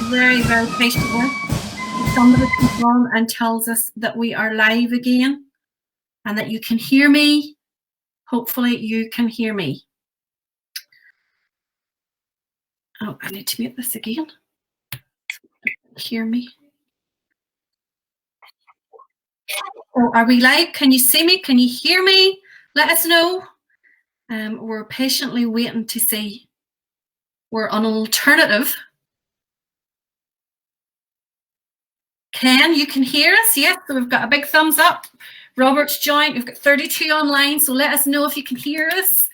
very, very patient with. Somebody comes on and tells us that we are live again and that you can hear me. Hopefully you can hear me. Oh, I need to mute this again. Hear me. Oh, are we live? Can you see me? Can you hear me? Let us know. We're patiently waiting to see. We're on an alternative. Ken, you can hear us? Yes, so we've got a big thumbs up. Robert's joined. We've got 32 online, so let us know if you can hear us.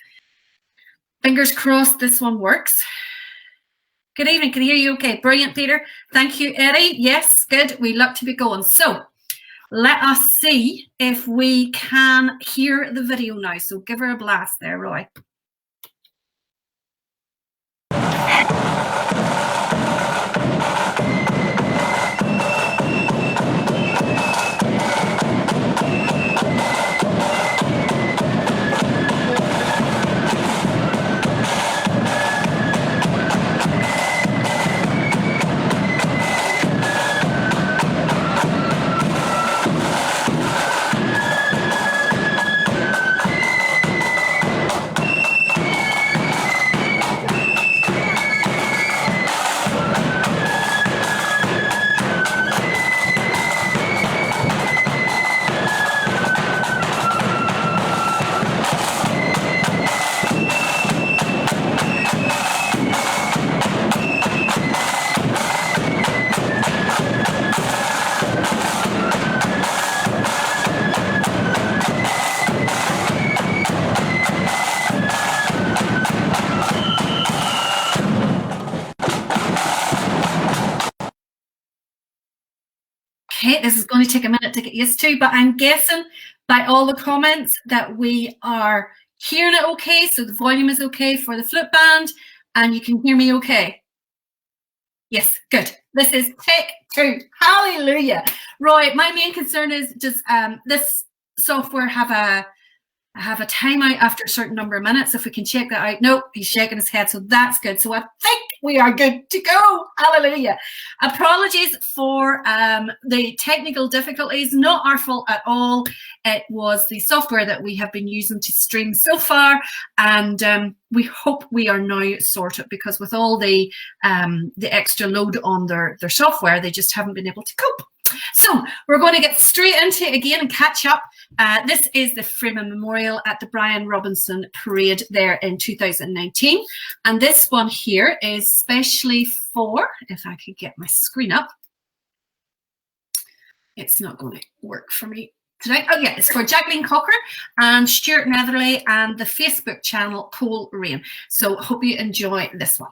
Fingers crossed this one works. Good evening, can I hear you okay? Brilliant, Peter. Thank you, Eddie. Yes, good. We look to be going. So let us see if we can hear the video now. So give her a blast there, Roy. Okay, this is going to take a minute to get used to, but I'm guessing by all the comments that we are hearing it okay, so the volume is okay for the flute band, and you can hear me okay. Yes, good. This is take two. Hallelujah. Roy, my main concern is just this software have a timeout after a certain number of minutes. If we can check that out. Nope, he's shaking his head, so that's good. So I think we are good to go. Hallelujah. Apologies for the technical difficulties. Not our fault at all. It was the software that we have been using to stream so far, and we hope we are now sorted, because with all the extra load on their software, they just haven't been able to cope. So we're going to get straight into it again and catch up. This is the Freeman Memorial at the Brian Robinson Parade there in 2019. And this one here is specially for, if I could get my screen up. It's not going to work for me tonight. Oh yeah, it's for Jacqueline Cocker and Stuart Netherley and the Facebook channel Cole Rain. So hope you enjoy this one.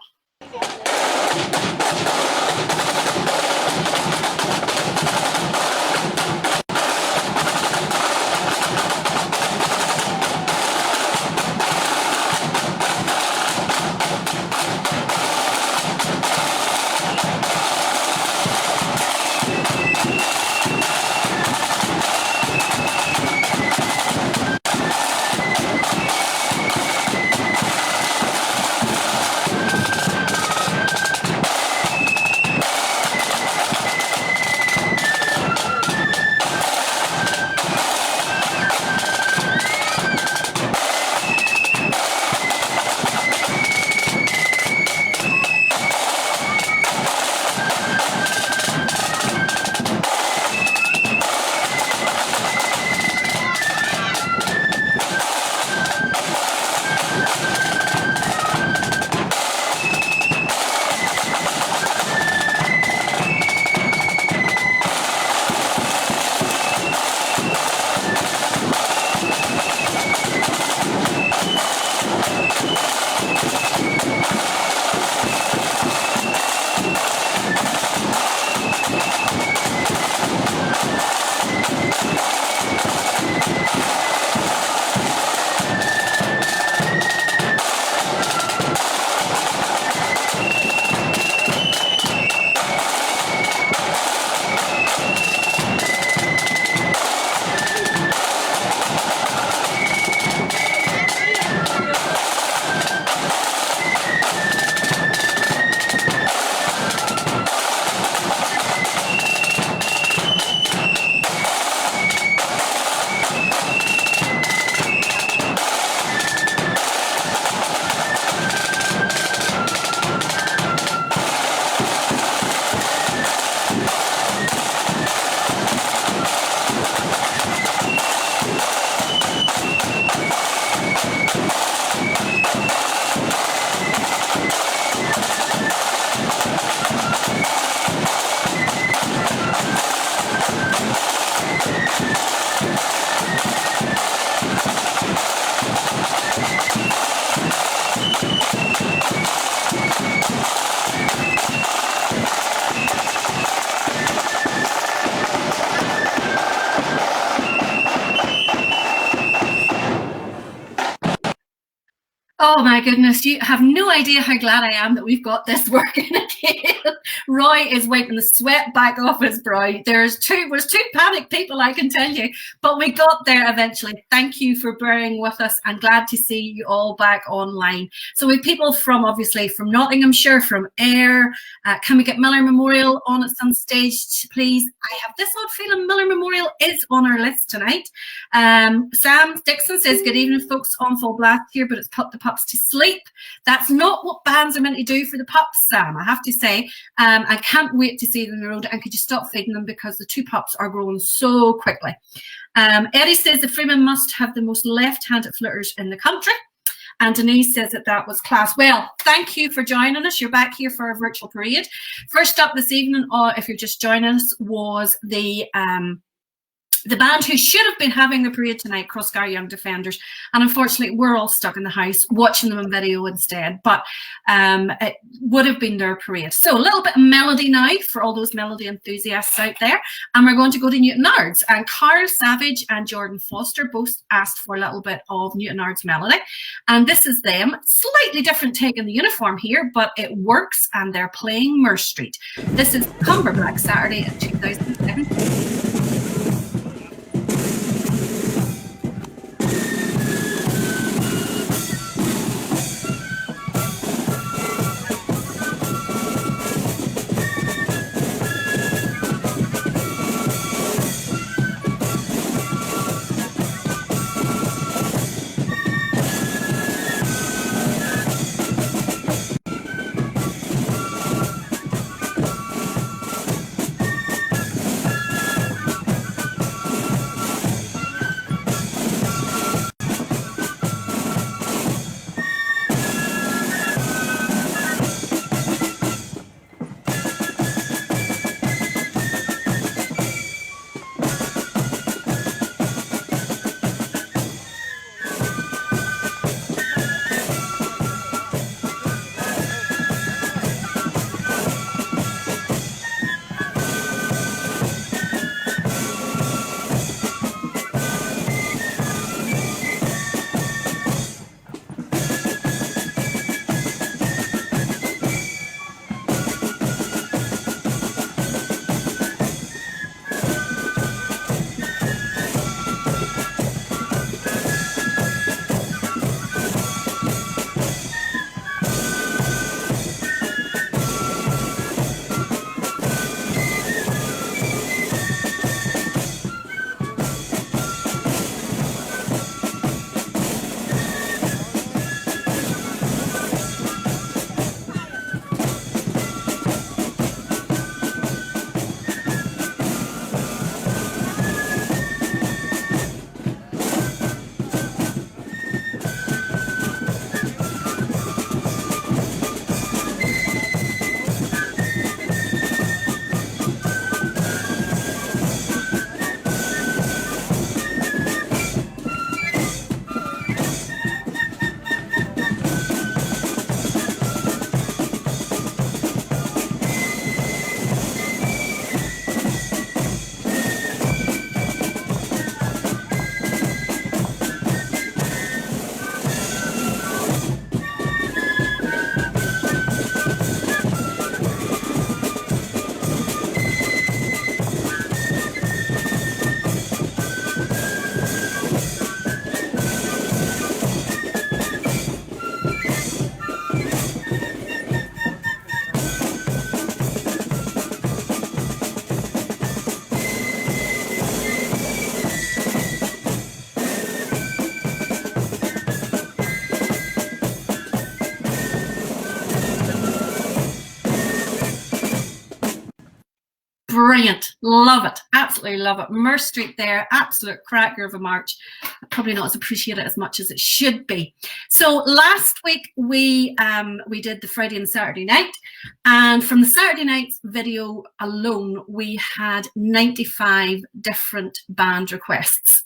Oh my goodness, you have no idea how glad I am that we've got this working again. Roy is wiping the sweat back off his brow. There's two panicked people, I can tell you, but we got there eventually. Thank you for bearing with us, and glad to see you all back online. So we have people from, obviously, from Nottinghamshire, from Ayr. Can we get Miller Memorial on at some stage, please? I have this odd feeling Miller Memorial is on our list tonight. Sam Dixon says, good evening, folks, on full blast here, but it's put the pups to sleep. That's not what bands are meant to do for the pups, Sam, I have to say. I can't wait to see them on the road, and could you stop feeding them, because the two pups are growing so quickly. Eddie says the Freeman must have the most left-handed flitters in the country. And Denise says that was class. Well, thank you for joining us. You're back here for a virtual parade. First up this evening, if you're just joining us, was the band who should have been having the parade tonight, Crossgar Young Defenders, and unfortunately we're all stuck in the house watching them on video instead, but it would have been their parade. So a little bit of melody now for all those melody enthusiasts out there, and we're going to go to Newtonards, and Carl Savage and Jordan Foster both asked for a little bit of Newtonards melody, and this is them. Slightly different take in the uniform here, but it works, and they're playing Murr Street. This is Cumber Black Saturday in 2007. Brilliant. Love it. Absolutely love it. Murr Street there. Absolute cracker of a march. Probably not as appreciated as much as it should be. So last week we did the Friday and Saturday night, and from the Saturday night's video alone we had 95 different band requests.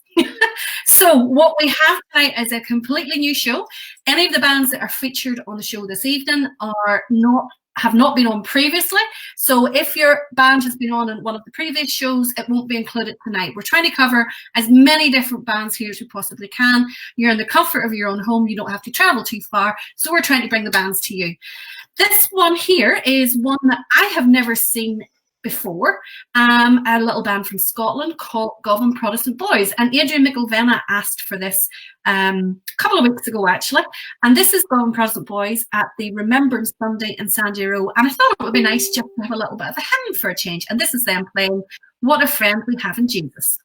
So what we have tonight is a completely new show. Any of the bands that are featured on the show this evening are not have not been on previously. So if your band has been on in one of the previous shows, it won't be included tonight. We're trying to cover as many different bands here as we possibly can. You're in the comfort of your own home. You don't have to travel too far. So we're trying to bring the bands to you. This one here is one that I have never seen before, a little band from Scotland called Govan Protestant Boys. And Adrian McIlvenna asked for this a couple of weeks ago, actually. And this is Govan Protestant Boys at the Remembrance Sunday in Sandy Row. And I thought it would be nice just to have a little bit of a hymn for a change. And this is them playing What a Friend We Have in Jesus.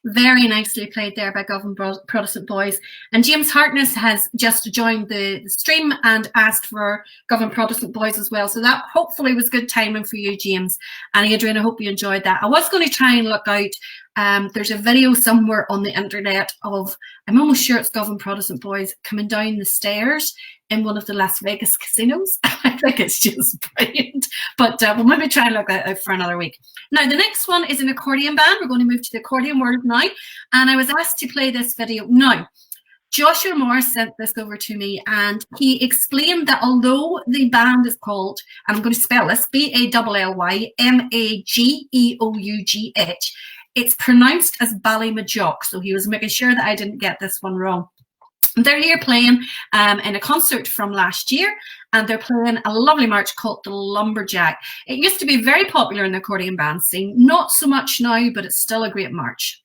Very nicely played there by Govan Protestant Boys. And James Hartness has just joined the stream and asked for Govan Protestant Boys as well. So that hopefully was good timing for you, James. And Adrian, I hope you enjoyed that. I was going to try and look out. There's a video somewhere on the internet of, I'm almost sure it's Govan Protestant Boys coming down the stairs in one of the Las Vegas casinos. I think it's just brilliant. But we'll maybe try and look that out for another week. Now, the next one is an accordion band. We're going to move to the accordion world now. And I was asked to play this video. Now, Joshua Morris sent this over to me, and he explained that although the band is called, and I'm going to spell this, Bally Mageouch, it's pronounced as Ballymajock. So he was making sure that I didn't get this one wrong. They're here playing in a concert from last year, and they're playing a lovely march called the Lumberjack. It used to be very popular in the accordion band scene, not so much now, but it's still a great march.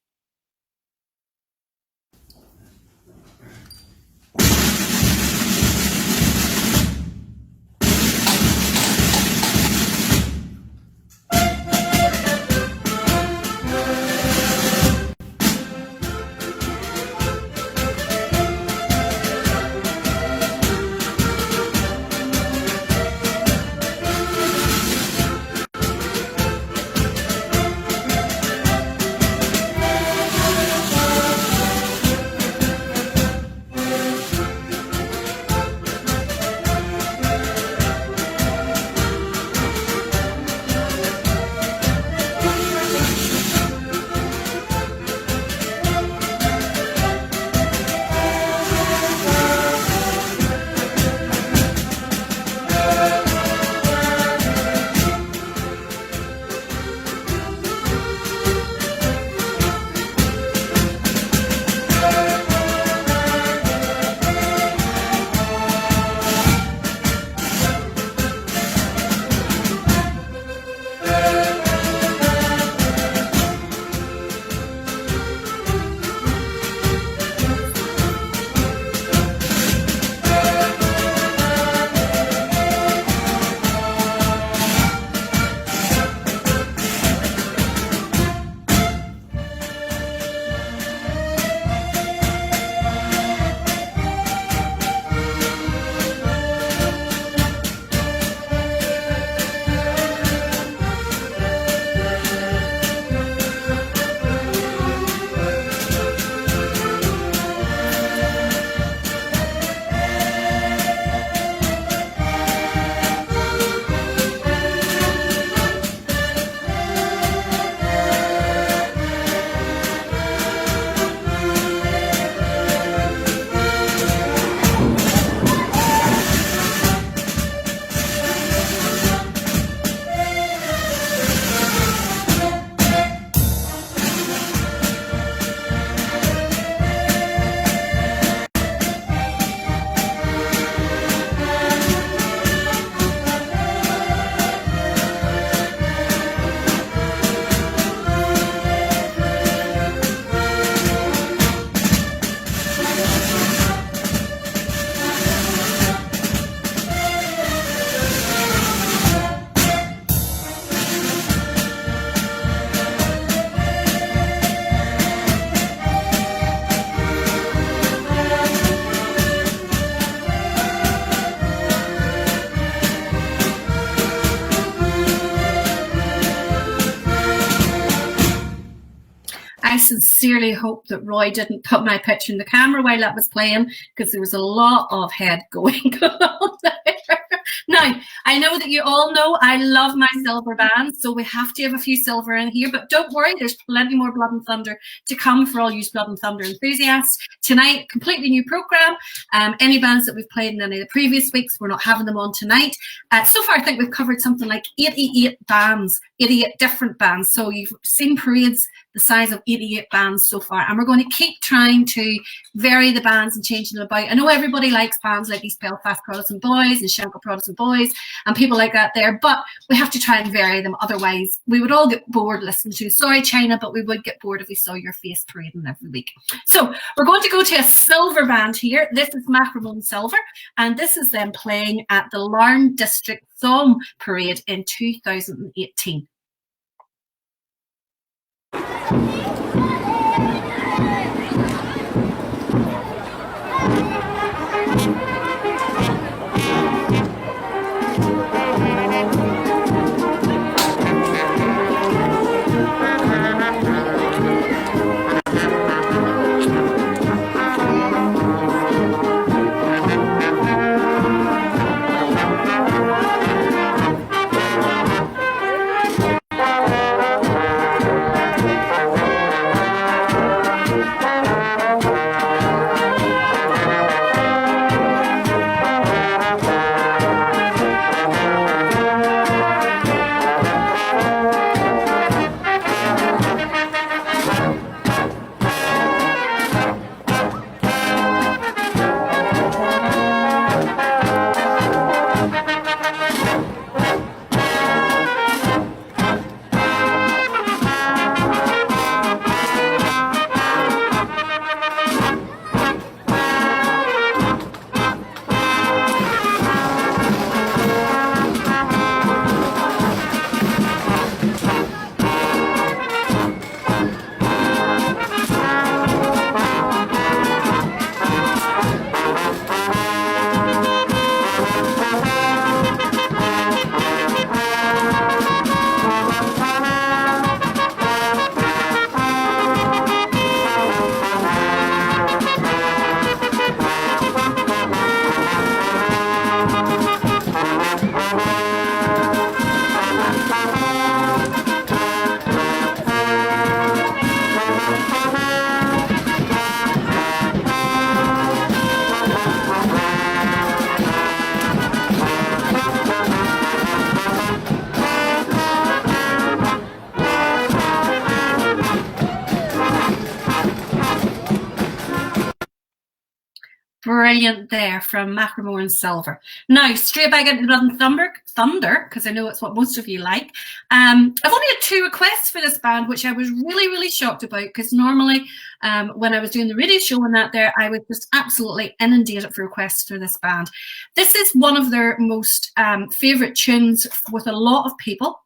sincerely hope that Roy didn't put my picture in the camera while that was playing, because there was a lot of head going on there. Now, I know that you all know I love my silver bands, so we have to have a few silver in here, but don't worry, there's plenty more Blood and Thunder to come for all you Blood and Thunder enthusiasts. Tonight, completely new programme. Any bands that we've played in any of the previous weeks, we're not having them on tonight. So far, I think we've covered something like 88 bands, 88 different bands. So you've seen parades the size of 88 bands so far, and we're going to keep trying to vary the bands and changing them about. I know everybody likes bands like East Belfast Protestant Boys and Shankill Protestant Boys and people like that there, but we have to try and vary them, otherwise we would all get bored listening to Sorry China, but we would get bored if we saw your face parading every week. So we're going to go to a silver band here. This is Macramone Silver, and this is them playing at the Larne District Song Parade in 2018. Brilliant there from Macramone Silver. Now, straight back into Blood and Thunder, because I know it's what most of you like. I've only had 2 requests for this band, which I was really, really shocked about, because normally when I was doing the radio show and that there, I was just absolutely inundated for requests for this band. This is one of their most favourite tunes with a lot of people.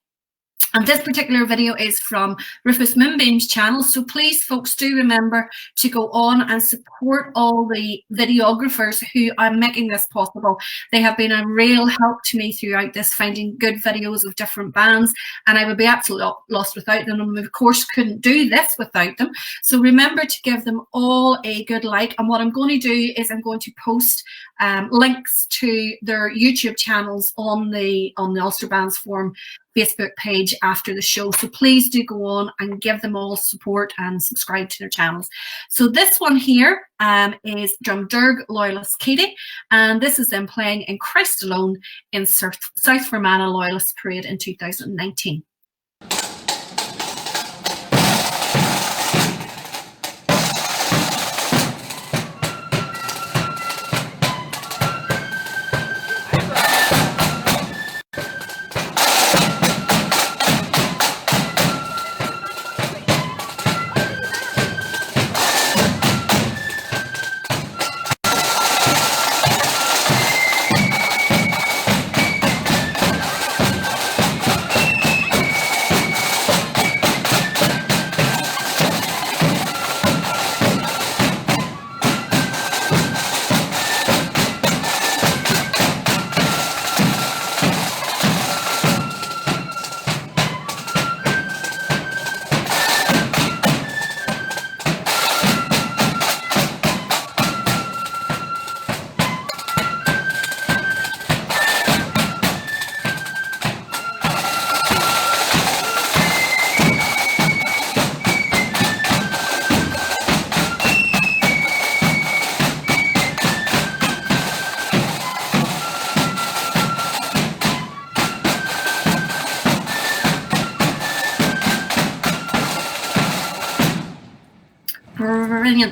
And this particular video is from Rufus Moonbeam's channel. So please, folks, do remember to go on and support all the videographers who are making this possible. They have been a real help to me throughout this, finding good videos of different bands. And I would be absolutely lost without them. And of course, couldn't do this without them. So remember to give them all a good like. And what I'm going to do is I'm going to post links to their YouTube channels on the Ulster Bands Forum Facebook page after the show. So please do go on and give them all support and subscribe to their channels. So this one here is Drumderg Loyalist Katie, and this is them playing in Christ Alone in South Fermanagh Loyalist Parade in 2019.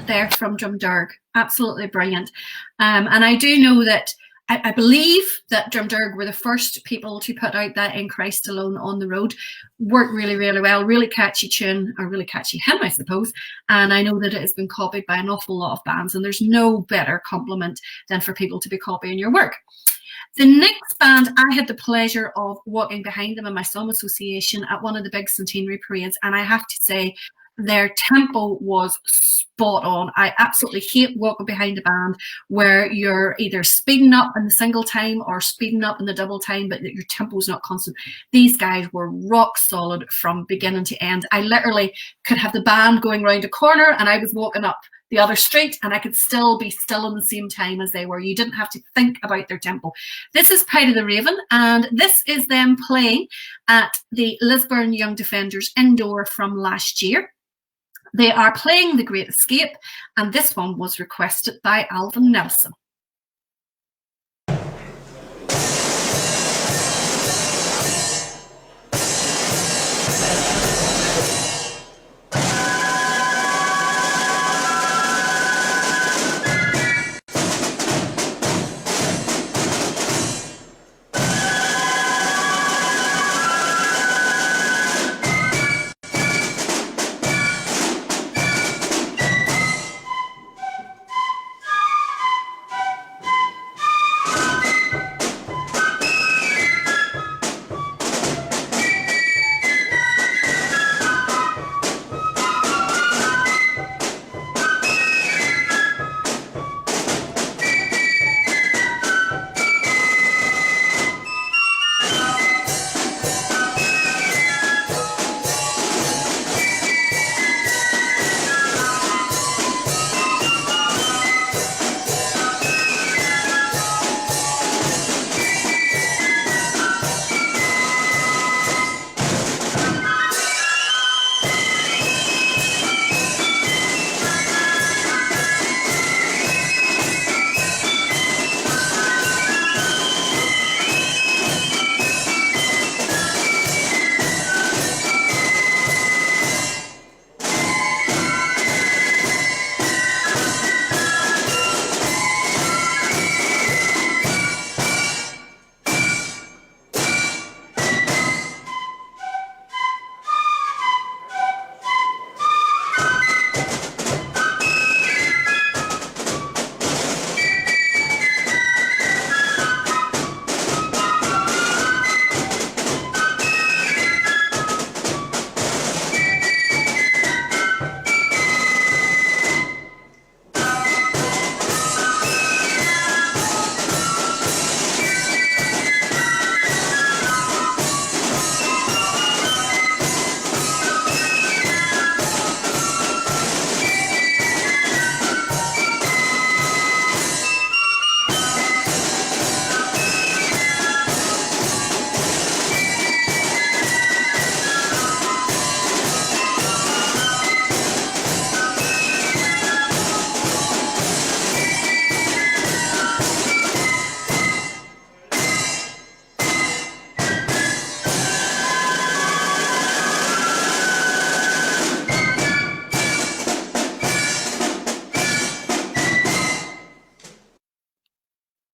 brilliant there from Drumderg, absolutely brilliant. And I do know that I believe that Drumderg were the first people to put out that In Christ Alone on the Road. Worked really, really well, really catchy tune, or really catchy hymn, I suppose. And I know that it has been copied by an awful lot of bands, and there's no better compliment than for people to be copying your work. The next band, I had the pleasure of walking behind them in my Somme Association at one of the big centenary parades, and I have to say their tempo was spot on. I absolutely hate walking behind a band where you're either speeding up in the single time or speeding up in the double time, but that your tempo is not constant. These guys were rock solid from beginning to end. I literally could have the band going around a corner and I was walking up the other street and I could still be still in the same time as they were. You didn't have to think about their tempo. This is Pride of the Raven, and this is them playing at the Lisburn Young Defenders Indoor from last year. They are playing The Great Escape, and this one was requested by Alvin Nelson.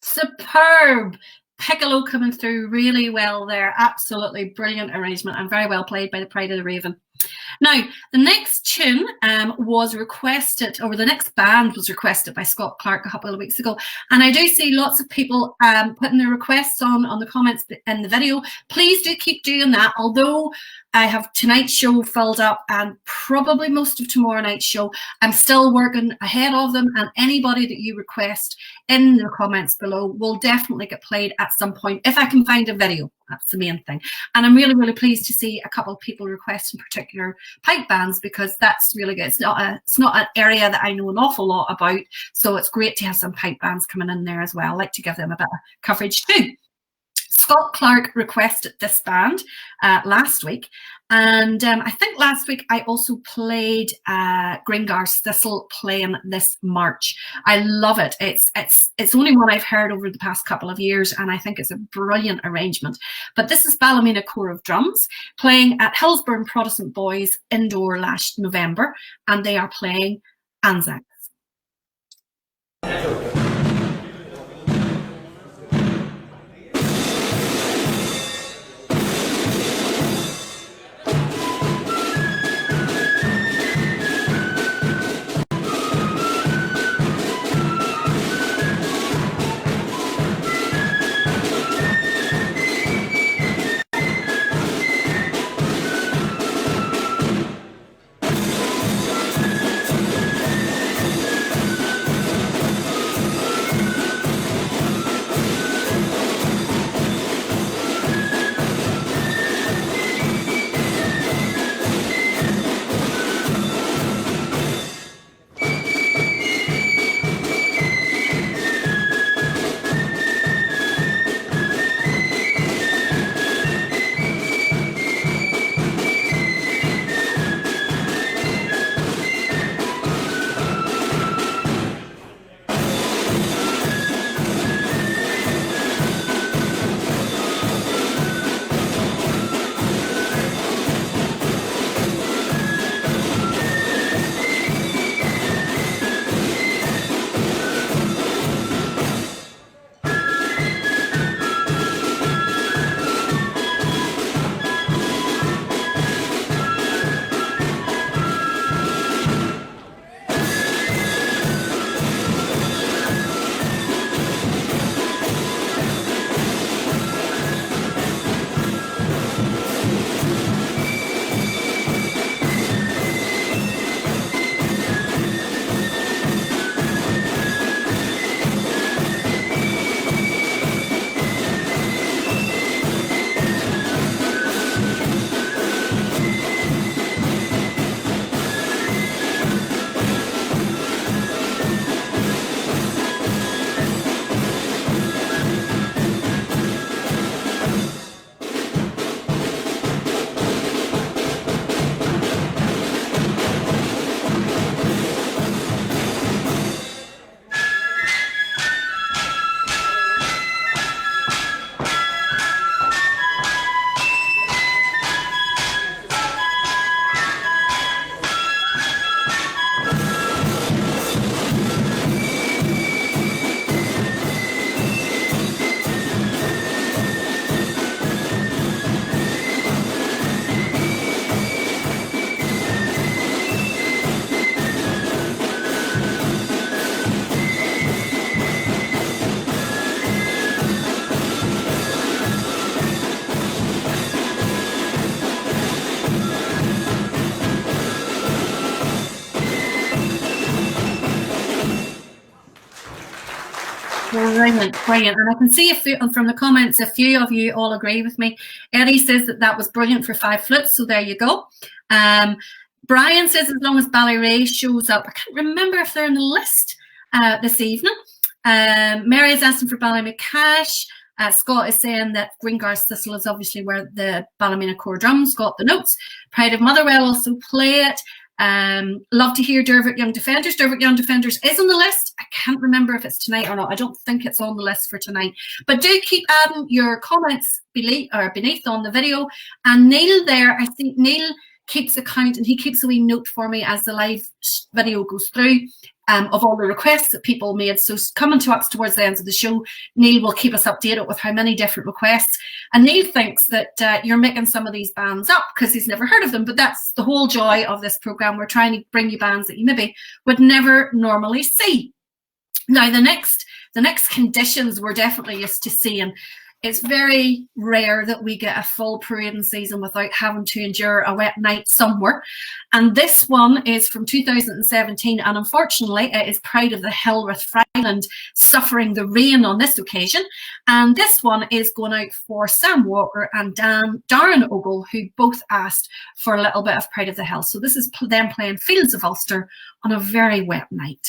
Superb. Piccolo coming through really well there. Absolutely brilliant arrangement and very well played by the Pride of the Raven. Now, the next tune was requested, or the next band was requested by Scott Clark a couple of weeks ago. And I do see lots of people putting their requests on the comments in the video. Please do keep doing that. Although I have tonight's show filled up and probably most of tomorrow night's show, I'm still working ahead of them, and anybody that you request in the comments below will definitely get played at some point if I can find a video. That's the main thing. And I'm really, really pleased to see a couple of people requesting particular pipe bands, because that's really good. It's not an area that I know an awful lot about, so it's great to have some pipe bands coming in there as well. I like to give them a bit of coverage too. Scott Clark requested this band last week, and I think last week I also played Gringar's Thistle playing this march. I love it. It's only one I've heard over the past couple of years, and I think it's a brilliant arrangement. But this is Ballymena Corps of Drums playing at Hillsbourne Protestant Boys Indoor last November, and they are playing Anzacs. Brilliant, brilliant. And I can see from the comments, a few of you all agree with me. Eddie says that was brilliant for 5 flutes, so there you go. Brian says as long as Ballyrae shows up. I can't remember if they're in the list this evening. Mary is asking for Ballymacash. Scott is saying that Greengar's Thistle is obviously where the Ballymena Core Drums got the notes. Pride of Motherwell also play it. Love to hear Dervick Young Defenders. Dervick Young Defenders is on the list. I can't remember if it's tonight or not. I don't think it's on the list for tonight. But do keep adding your comments beneath on the video. And Neil there, I think Neil keeps a count and he keeps a wee note for me as the live video goes through of all the requests that people made. So coming to us towards the end of the show, Neil will keep us updated with how many different requests. And Neil thinks that you're making some of these bands up because he's never heard of them, but that's the whole joy of this program. We're trying to bring you bands that you maybe would never normally see. Now, the next conditions we're definitely used to seeing. It's very rare that we get a full parading season without having to endure a wet night somewhere. And this one is from 2017. And unfortunately, it is Pride of the Hill with Fryland suffering the rain on this occasion. And this one is going out for Sam Walker and Darren Ogle, who both asked for a little bit of Pride of the Hill. So this is them playing Fields of Ulster on a very wet night.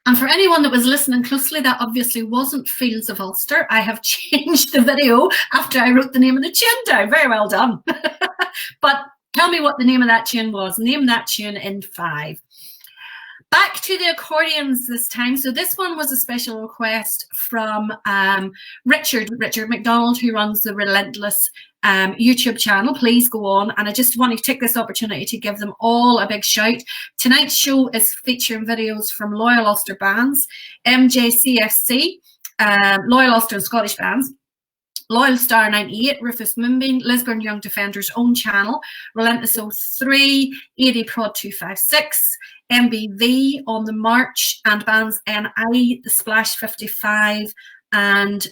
And for anyone that was listening closely, that obviously wasn't Fields of Ulster. I have changed the video after I wrote the name of the tune down. Very well done. But tell me what the name of that tune was. Name that tune in 5. Back to the accordions this time. So this one was a special request from Richard McDonald, who runs the Relentless YouTube channel. Please go on. And I just want to take this opportunity to give them all a big shout. Tonight's show is featuring videos from Loyal Ulster Bands, MJCFC, Loyal Ulster and Scottish Bands, Loyal Star 98, Rufus Moonbeam, Lisburn Young Defenders' own channel, Relentless 03, 80 Prod 256, MBV on the March, and bands NI, The Splash 55, and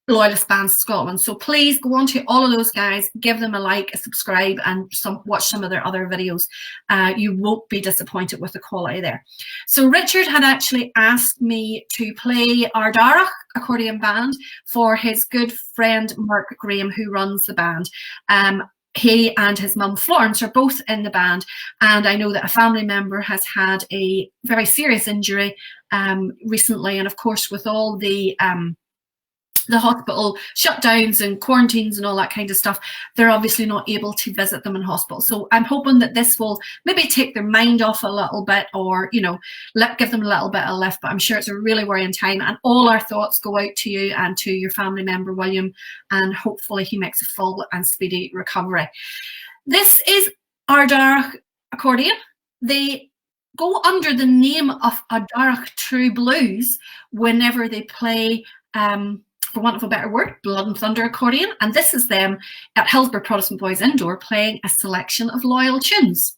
Loyalist Bands Scotland. So please go on to all of those guys, give them a like, a subscribe, and watch some of their other videos. You won't be disappointed with the quality there. So Richard had actually asked me to play Ardara accordion band for his good friend Mark Graham, who runs the band. He and his mum Florence are both in the band, and I know that a family member has had a very serious injury recently, and of course with all the hospital shutdowns and quarantines and all that kind of stuff, they're obviously not able to visit them in hospital. So I'm hoping that this will maybe take their mind off a little bit, or, you know, give them a little bit of lift. But I'm sure it's a really worrying time, and all our thoughts go out to you and to your family member, William, and hopefully he makes a full and speedy recovery. This is Ardara accordion. They go under the name of Ardara True Blues whenever they play for want of a better word, Blood and Thunder accordion, and this is them at Hillsborough Protestant Boys Indoor playing a selection of loyal tunes.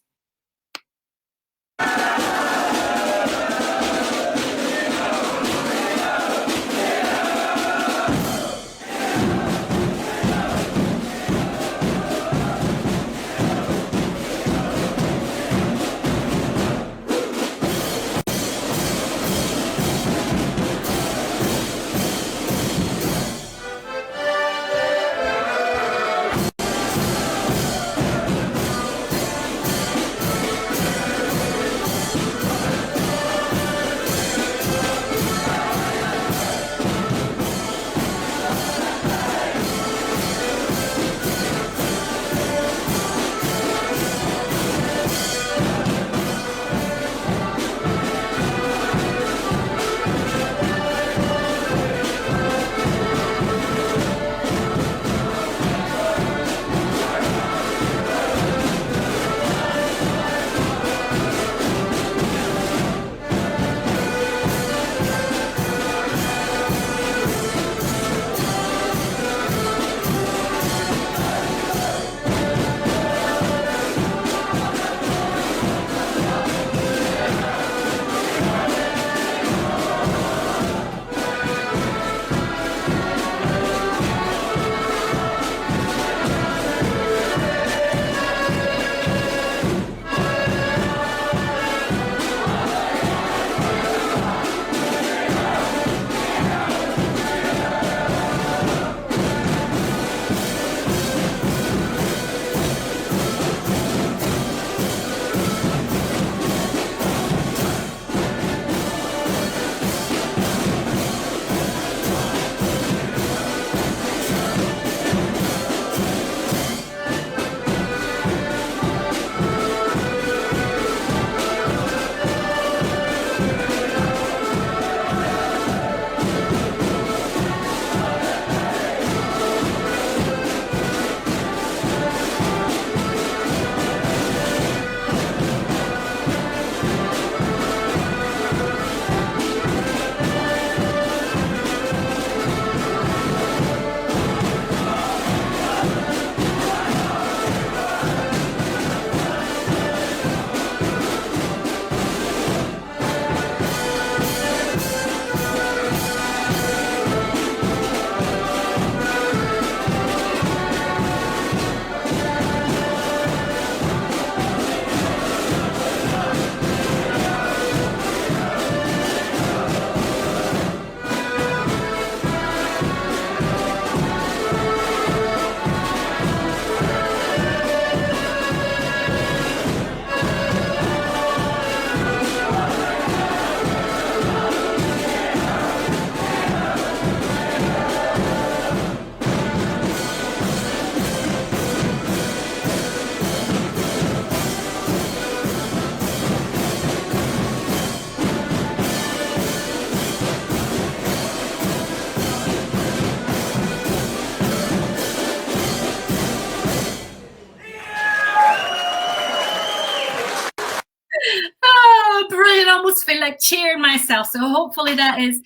Brilliant. I almost feel like cheering myself. So hopefully that is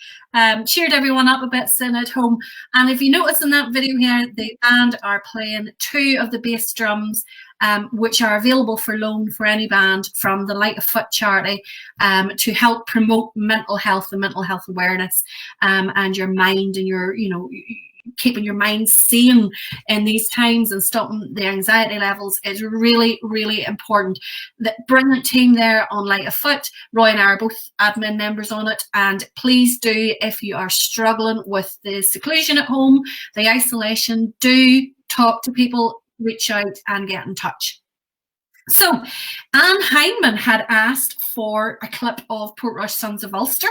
cheered everyone up a bit sitting at home. And if you notice in that video here, the band are playing 2 of the bass drums, which are available for loan for any band from the Light of Foot charity, to help promote mental health and mental health awareness, and your mind and your, keeping your mind sane in these times and stopping the anxiety levels is really, really important. The brilliant team there on Light of Foot, Roy and I are both admin members on it, and please do, if you are struggling with the seclusion at home, the isolation, do talk to people, reach out and get in touch. So Anne Hindman had asked for a clip of Portrush Sons of Ulster,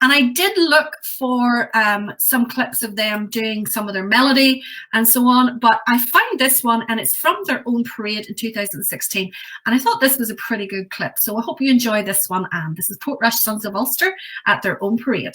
and I did look for some clips of them doing some of their melody and so on, but I found this one, and it's from their own parade in 2016, and I thought this was a pretty good clip, so I hope you enjoy this one, Anne. This is Portrush Sons of Ulster at their own parade.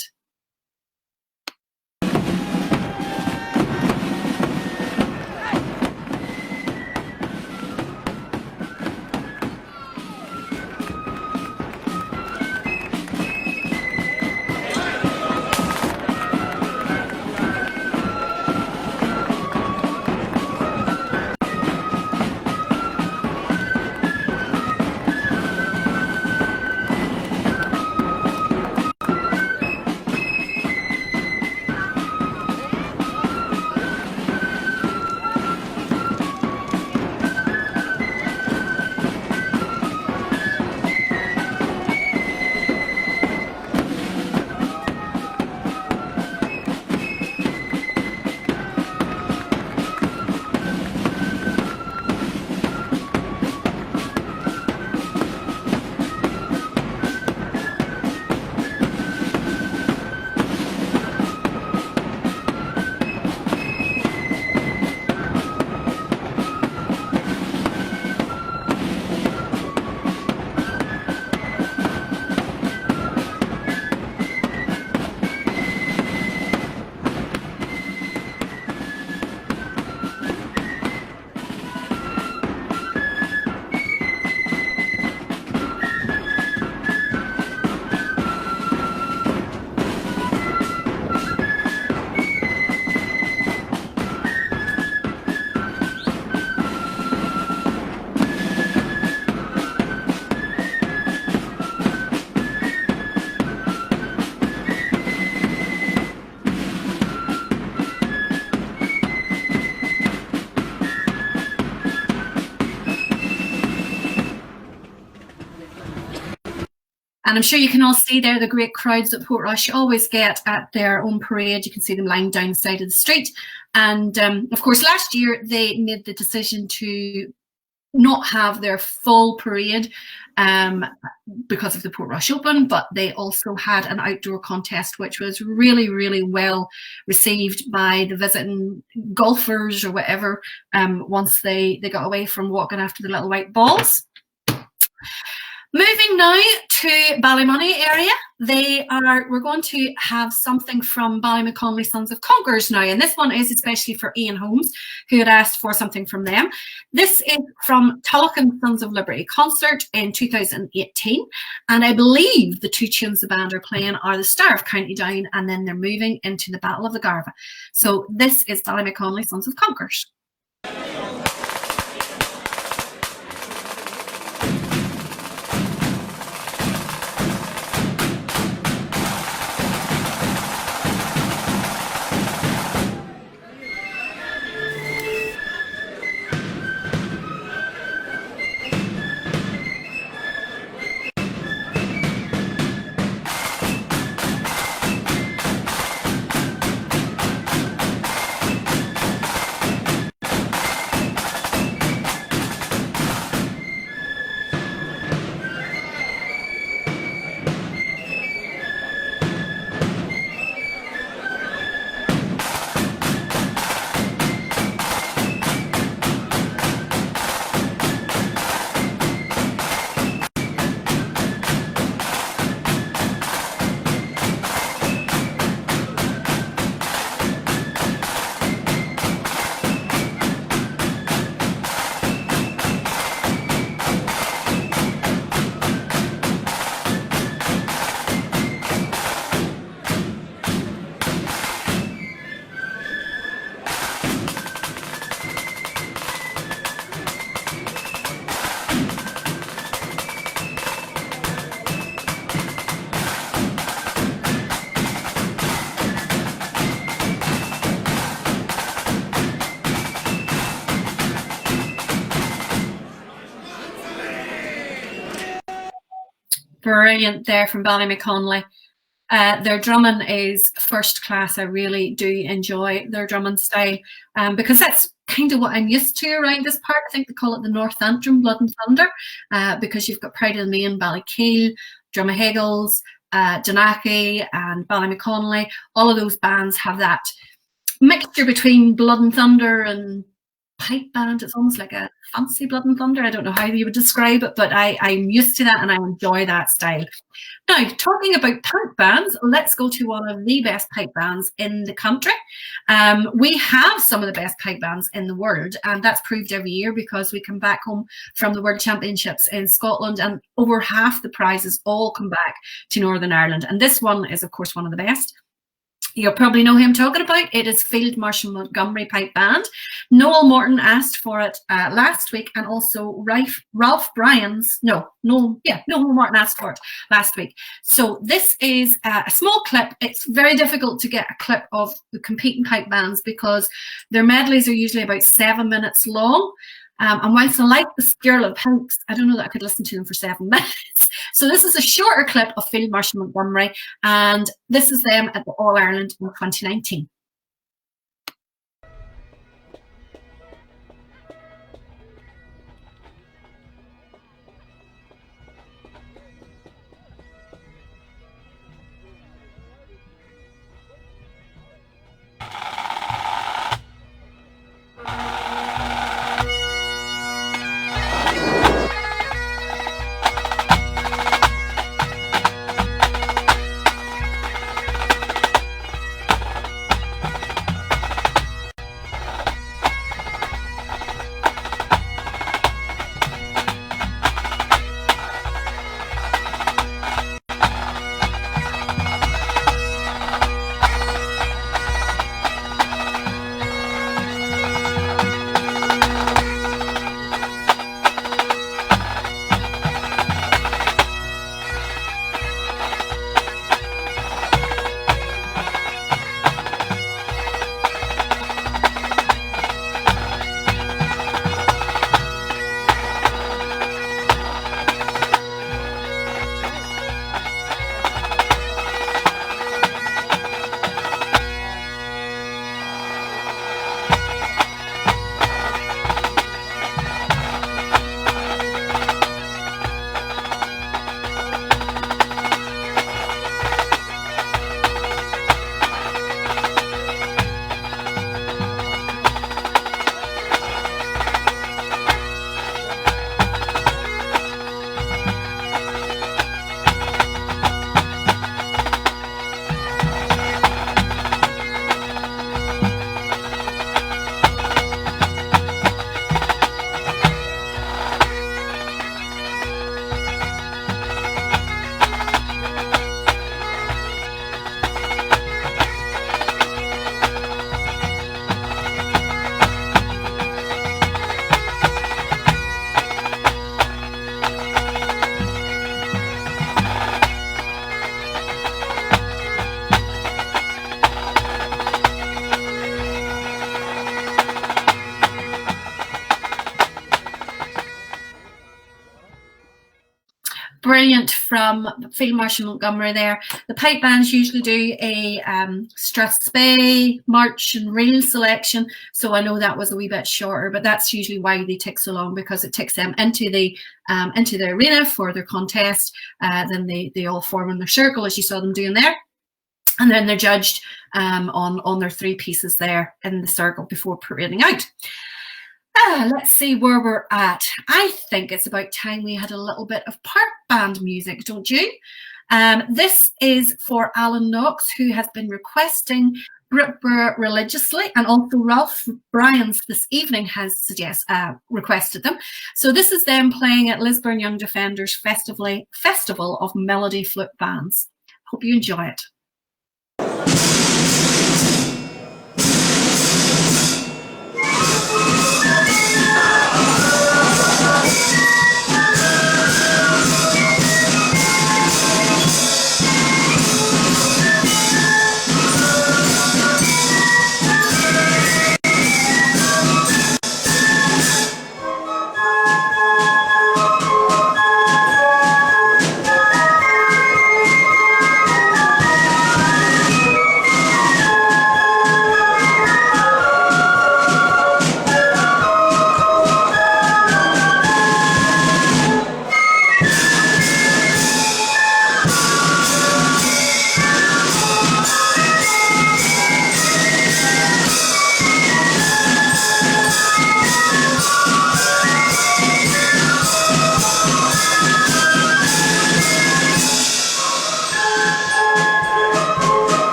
And I'm sure you can all see there the great crowds that Portrush always get at their own parade. You can see them lying down the side of the street. And of course, last year they made the decision to not have their full parade because of the Portrush Open, but they also had an outdoor contest, which was really, really well received by the visiting golfers or whatever once they got away from walking after the little white balls. Moving now to Ballymoney area, we're going to have something from Ballymaconley Sons of Conquerors now, and this one is especially for Ian Holmes, who had asked for something from them. This is from Tulloch Sons of Liberty concert in 2018, and I believe the two tunes the band are playing are the Star of County Down, and then they're moving into the Battle of the Garva. So this is Ballymaconley Sons of Conquerors. Brilliant there from Ballymaconley. Their drumming is first class. I really do enjoy their drumming style because that's kind of what I'm used to around this part. I think they call it the North Antrim, Blood and Thunder, because you've got Pride of the Main, Ballykeel, Drumahegels, Donachie and Ballymaconley. All of those bands have that mixture between Blood and Thunder and pipe band. It's almost like a fancy Blood and Thunder. I don't know how you would describe it, but I'm used to that and I enjoy that style. Now, talking about pipe bands, let's go to one of the best pipe bands in the country. We have some of the best pipe bands in the world, and that's proved every year because we come back home from the World Championships in Scotland and over half the prizes all come back to Northern Ireland. And this one is, of course, one of the best. You'll probably know who I'm talking about. It is Field Marshal Montgomery Pipe Band. Noel Morton asked for it last week, and also Noel Morton asked for it last week. So this is a small clip. It's very difficult to get a clip of the competing pipe bands because their medleys are usually about 7 minutes long. And whilst I like the Skirl of Pipes, I don't know that I could listen to them for 7 minutes. So this is a shorter clip of Field Marshal Montgomery, and this is them at the All Ireland in 2019. brilliant from Field Marshal Montgomery there. The pipe bands usually do a Strathspey, march and reel selection, so I know that was a wee bit shorter, but that's usually why they take so long, because it takes them into the arena for their contest. Then they all form in their circle, as you saw them doing there. And then they're judged on their 3 pieces there in the circle before parading out. Let's see where we're at. I think it's about time we had a little bit of park band music, don't you? This is for Alan Knox, who has been requesting Brookborough religiously, and also Ralph Bryans this evening has requested them. So this is them playing at Lisburn Young Defenders Festival of Melody Flute Bands. Hope you enjoy it.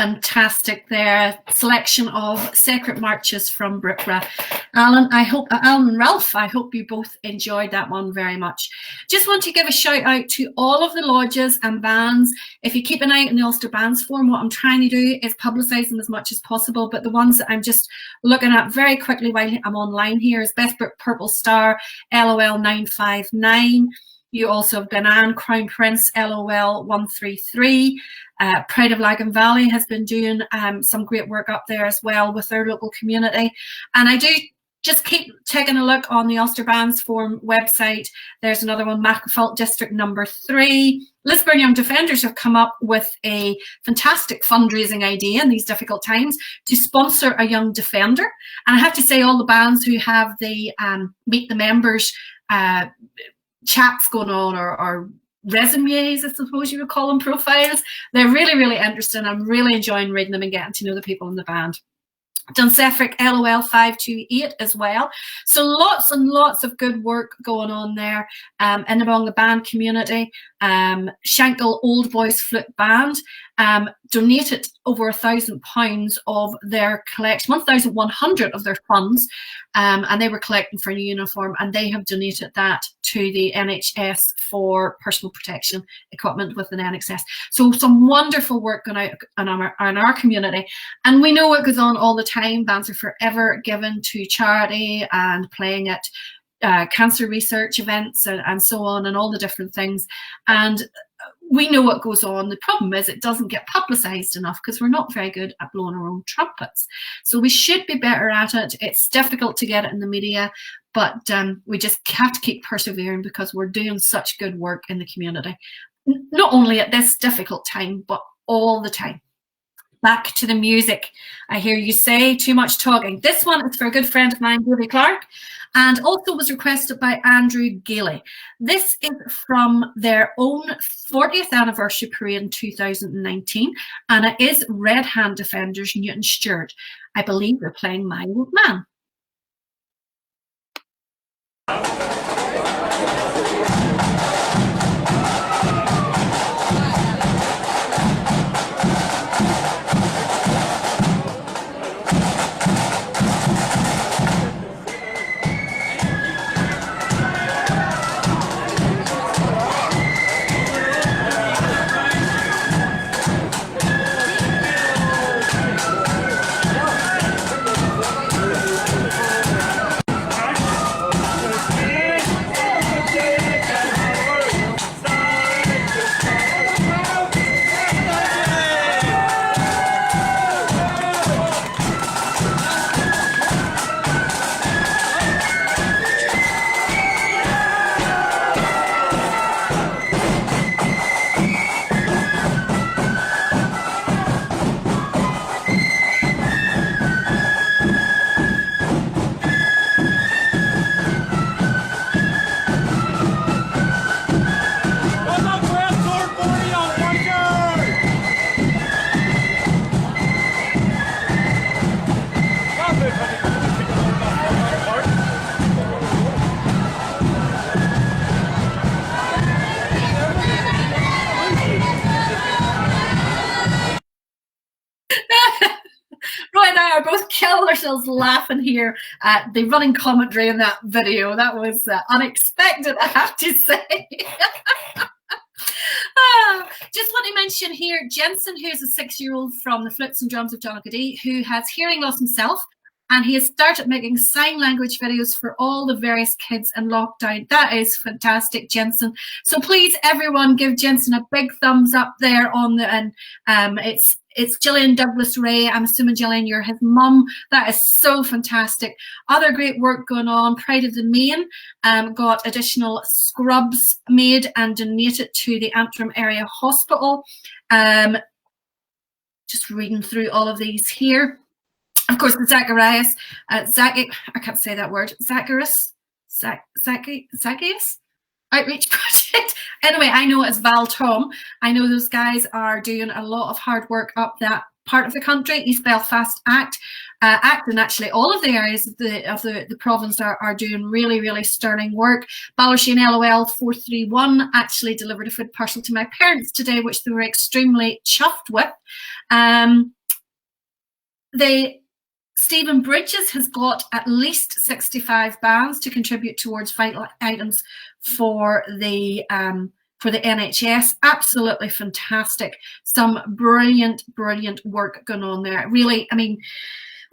Fantastic there. Selection of sacred marches from Brookborough. Alan and Ralph, I hope you both enjoyed that one very much. Just want to give a shout out to all of the lodges and bands. If you keep an eye on the Ulster Bands Forum, what I'm trying to do is publicise them as much as possible, but the ones that I'm just looking at very quickly while I'm online here is Bethbrook Purple Star, LOL 959. You also have Glenanne, Crown Prince, LOL 133. Pride of Lagan Valley has been doing some great work up there as well with their local community. And I do just keep taking a look on the Ulster Bands Forum website. There's another one, Macclesfield District number 3. Lisburn Young Defenders have come up with a fantastic fundraising idea in these difficult times to sponsor a young defender. And I have to say, all the bands who have the Meet the Members chats going on, or resumes, I suppose you would call them, profiles, they're really, really interesting. I'm really enjoying reading them and getting to know the people in the band. Dunsefric LOL 528 as well. So lots and lots of good work going on there in among the band community. Shankle Old Boys Flute Band donated over £1,000 of their collection, 1,100 of their funds, and they were collecting for a new uniform, and they have donated that to the NHS for personal protection equipment with an NHS. So some wonderful work going out in our community, and we know what goes on all the time. Bands are forever given to charity and playing at cancer research events and so on, and all the different things, and we know what goes on. The problem is it doesn't get publicised enough because we're not very good at blowing our own trumpets. So we should be better at it. It's difficult to get it in the media, but we just have to keep persevering because we're doing such good work in the community, not only at this difficult time, but all the time. Back to the music. I hear you say too much talking. This one is for a good friend of mine, Davy Clark, and also was requested by Andrew Gailey. This is from their own 40th anniversary parade in 2019, and it is Red Hand Defenders Newton Stewart. I believe they're playing My Old Man. Roy and I are both killing ourselves laughing here at the running commentary in that video. That was unexpected, I have to say. Just want to mention here, Jensen, who's a 6-year-old from the Flutes and Drums of Donaghadee, who has hearing loss himself, and he has started making sign language videos for all the various kids in lockdown. That is fantastic, Jensen. So please, everyone, give Jensen a big thumbs up there on the, and it's Gillian Douglas Ray. I'm assuming, Gillian, you're his mum. That is so fantastic. Other great work going on. Pride of the Main got additional scrubs made and donated to the Antrim Area Hospital. Just reading through all of these here. Of course, the Zacharias, I can't say that word, Zacchaeus Outreach Project. Anyway, I know it's Val Tom. I know those guys are doing a lot of hard work up that part of the country. East Belfast Act, and actually all of the areas of the province are doing really, really sterling work. Ballasheen LOL 431 actually delivered a food parcel to my parents today, which they were extremely chuffed with. Stephen Bridges has got at least 65 bands to contribute towards vital items for the NHS. Absolutely fantastic. Some brilliant, brilliant work going on there. Really, I mean,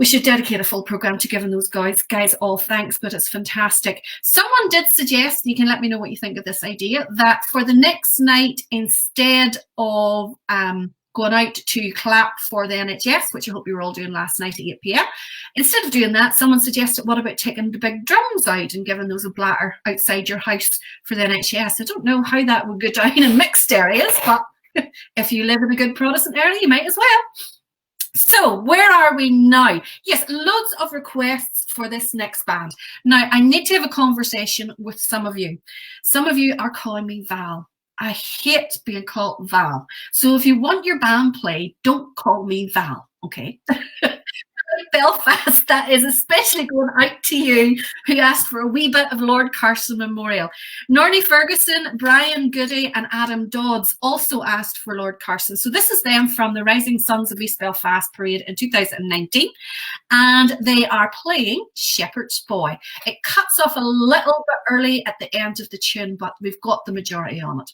we should dedicate a full program to giving those guys all thanks, but it's fantastic. Someone did suggest, you can let me know what you think of this idea, that for the next night, instead of going out to clap for the NHS, which I hope you were all doing last night at 8 p.m. Instead of doing that, someone suggested, what about taking the big drums out and giving those a blatter outside your house for the NHS? I don't know how that would go down in mixed areas, but if you live in a good Protestant area, you might as well. So where are we now? Yes, loads of requests for this next band. Now, I need to have a conversation with some of you. Some of you are calling me Val. I hate being called Val. So if you want your band played, don't call me Val, okay? Belfast, that is especially going out to you who asked for a wee bit of Lord Carson Memorial. Nornie Ferguson, Brian Goody and Adam Dodds also asked for Lord Carson. So this is them from the Rising Sons of East Belfast parade in 2019, and they are playing Shepherd's Boy. It cuts off a little bit early at the end of the tune, but we've got the majority on it.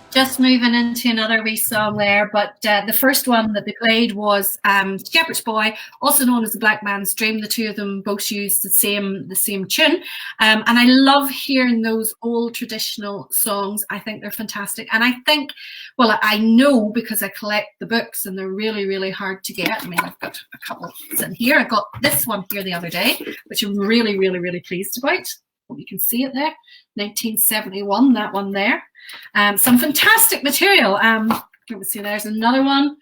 Just moving into another wee song there, but the first one that they played was Shepherd's Boy, also known as The Black Man's Dream. The two of them both used the same tune, and I love hearing those old traditional songs. I think they're fantastic, and I think, well, I know because I collect the books and they're really, really hard to get. I mean, I've got a couple in here. I got this one here the other day, which I'm really, really, really pleased about. You can see it there, 1971, that one there. Some fantastic material. Let me see, there's another one.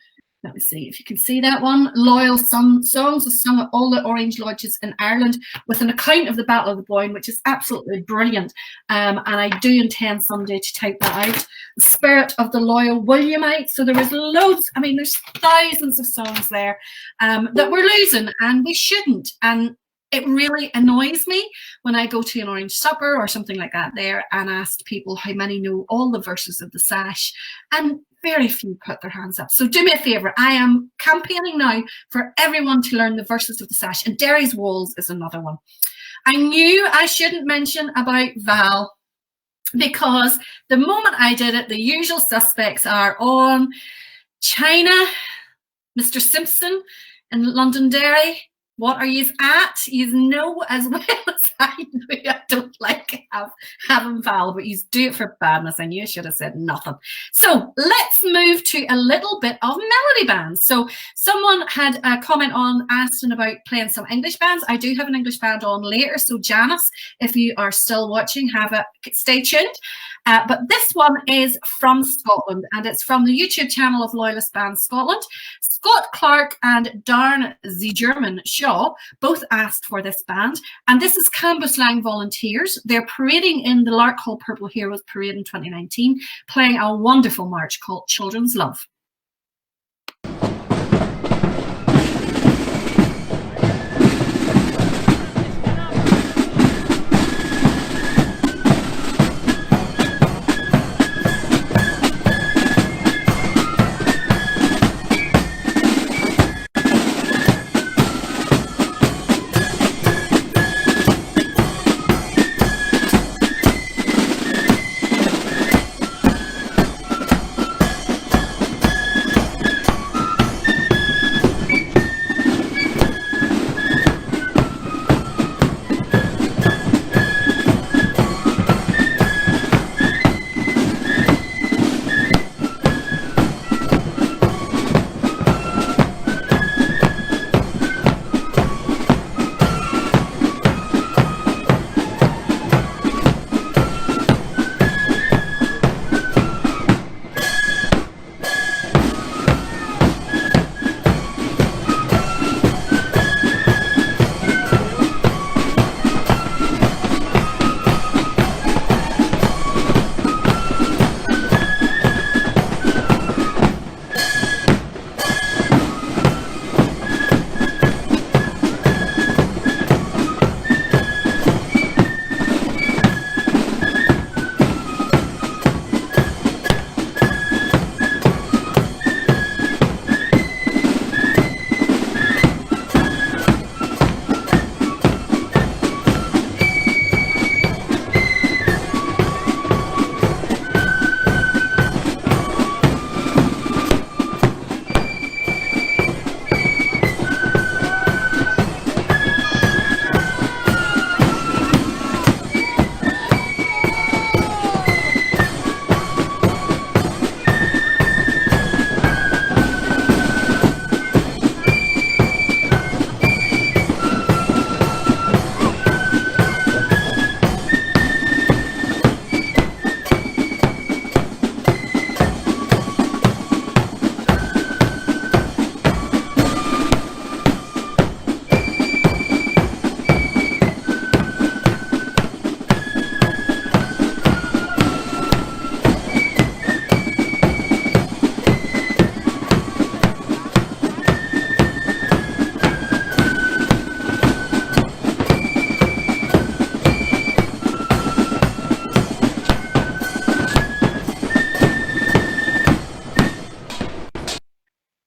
Let me see if you can see that one. Loyal Songs was sung at all the Orange Lodges in Ireland with an account of the Battle of the Boyne, which is absolutely brilliant. And I do intend someday to type that out. The Spirit of the Loyal Williamite. So there was loads, I mean, there's thousands of songs there that we're losing, and we shouldn't. And it really annoys me when I go to an Orange Supper or something like that there and ask people how many know all the verses of the sash, and very few put their hands up. So do me a favour, I am campaigning now for everyone to learn the verses of the sash, and Derry's Walls is another one. I knew I shouldn't mention about Val, because the moment I did it, the usual suspects are on China, Mr. Simpson in Londonderry. What are you at? You know as well as I do. I don't like having Val, but you do it for badness. I knew I should have said nothing. So let's move to a little bit of melody bands. So someone had a comment on asking about playing some English bands. I do have an English band on later. So Janice, if you are still watching, stay tuned. But this one is from Scotland, and it's from the YouTube channel of Loyalist Bands Scotland. Scott Clark and Darn the German Shaw both asked for this band, and this is Cambuslang Volunteers. They're parading in the Larkhall Purple Heroes Parade in 2019, playing a wonderful march called Children's Love.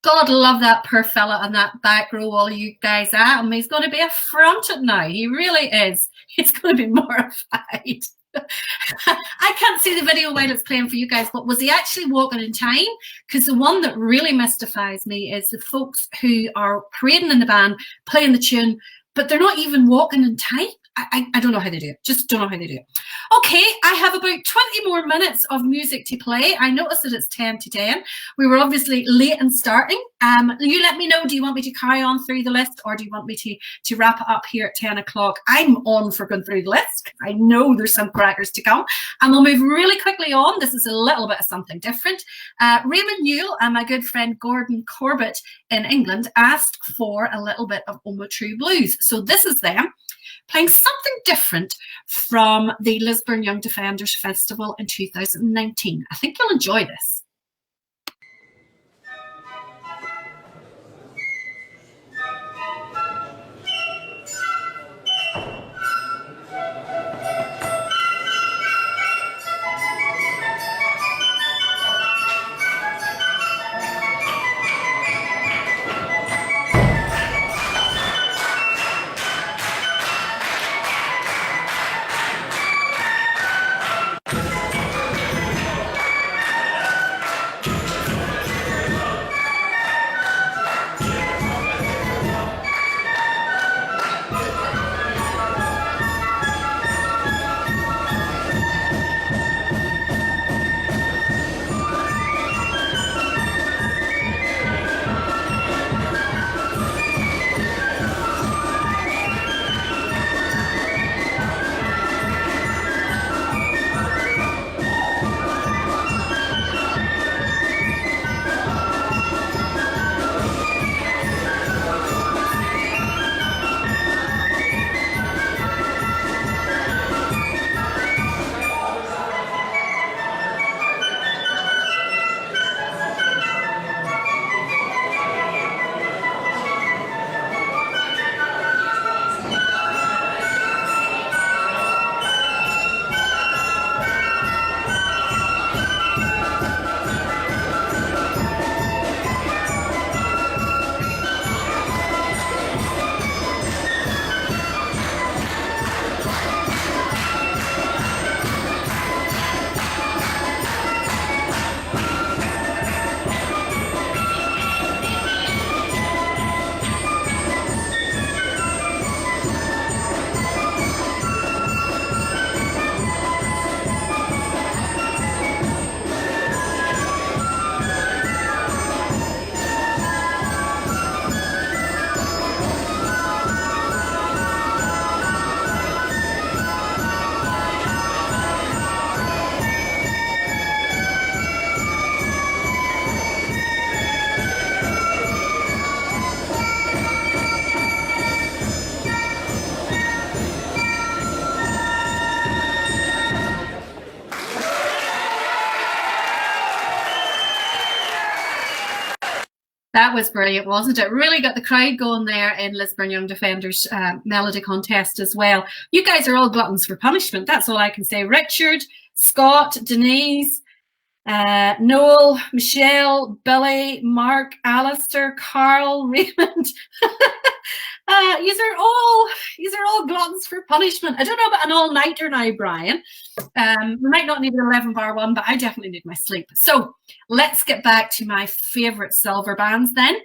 God love that poor fella on that back row, all you guys at him. He's going to be affronted now. He really is. He's going to be mortified. I can't see the video while it's playing for you guys, but was he actually walking in time? Because the one that really mystifies me is the folks who are parading in the band, playing the tune, but they're not even walking in time. I don't know how they do it. Just don't know how they do it. Okay, I have about 20 more minutes of music to play. I noticed that it's 10 to 10. We were obviously late in starting. You let me know, do you want me to carry on through the list, or do you want me to wrap it up here at 10 o'clock? I'm on for going through the list. I know there's some crackers to come. And we'll move really quickly on. This is a little bit of something different. Raymond Newell and my good friend Gordon Corbett in England asked for a little bit of Oma True Blues. So this is them playing something different from the Lisburn Young Defenders Festival in 2019. I think you'll enjoy this. That was brilliant, wasn't it? Really got the crowd going there in Lisburn Young Defenders Melody Contest as well. You guys are all gluttons for punishment. That's all I can say. Richard, Scott, Denise, Noel, Michelle, Billy, Mark, Alistair, Carl, Raymond. These are all gluttons for punishment. I don't know about an all-nighter now, Brian. We might not need an 11-bar one, but I definitely need my sleep. So let's get back to my favourite silver bands then.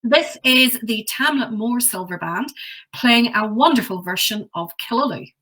This is the Tamlet Moor Silver Band playing a wonderful version of Killaloo.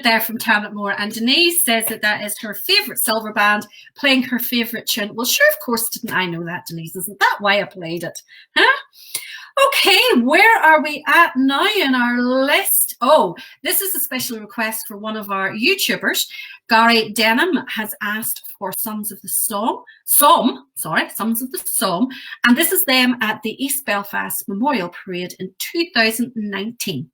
there from Moore, and Denise says that that is her favourite silver band playing her favourite tune. Well, sure, of course, didn't I know that, Denise? Isn't that why I played it? Huh? Okay, where are we at now in our list? Oh, this is a special request for one of our YouTubers. Gary Denham has asked for Sons of the Somme, and this is them at the East Belfast Memorial Parade in 2019.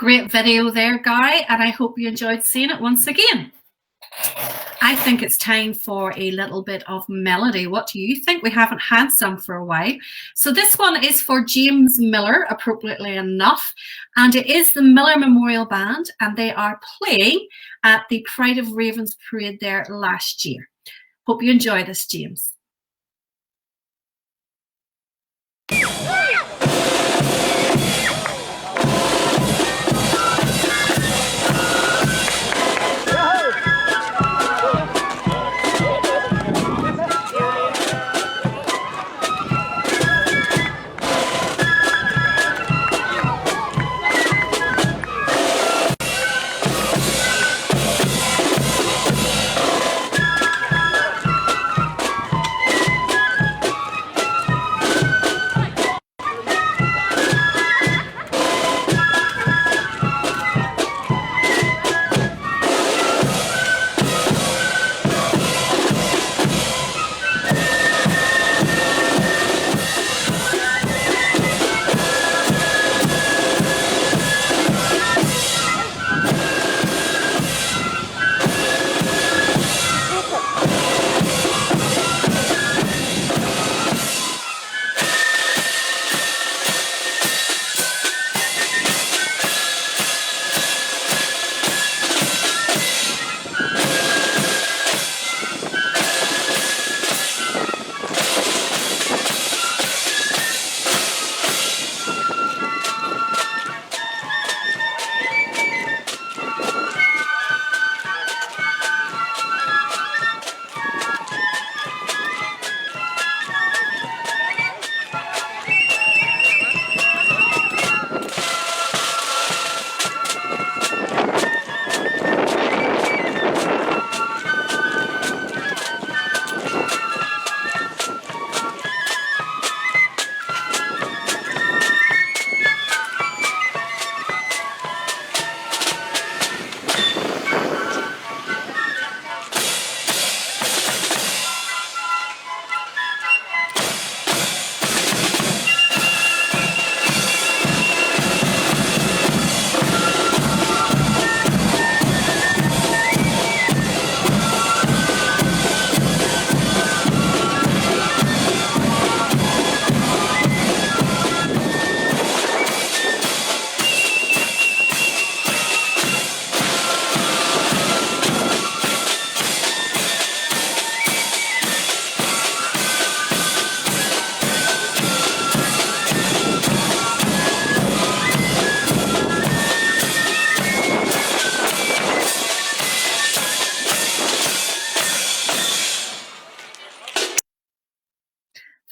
Great video there, Guy, and I hope you enjoyed seeing it once again. I think it's time for a little bit of melody. What do you think? We haven't had some for a while. So this one is for James Miller, appropriately enough, and it is the Miller Memorial Band, and they are playing at the Pride of Ravens Parade there last year. Hope you enjoy this, James.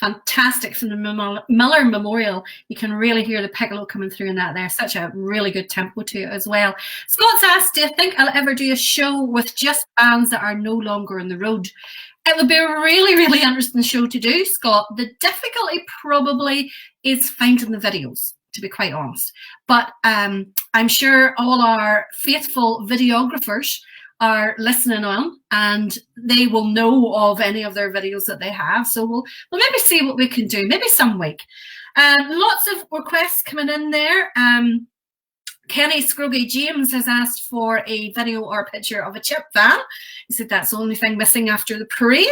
Fantastic from the Miller Memorial. You can really hear the piccolo coming through in that there. Such a really good tempo to it as well. Scott's asked, do you think I'll ever do a show with just bands that are no longer on the road? It would be a really, really interesting show to do, Scott. The difficulty probably is finding the videos, to be quite honest. But I'm sure all our faithful videographers are listening on, and they will know of any of their videos that they have. So we'll maybe see what we can do, maybe some week. Lots of requests coming in there. Kenny Scroggy James has asked for a video or a picture of a chip van. He said that's the only thing missing after the parade.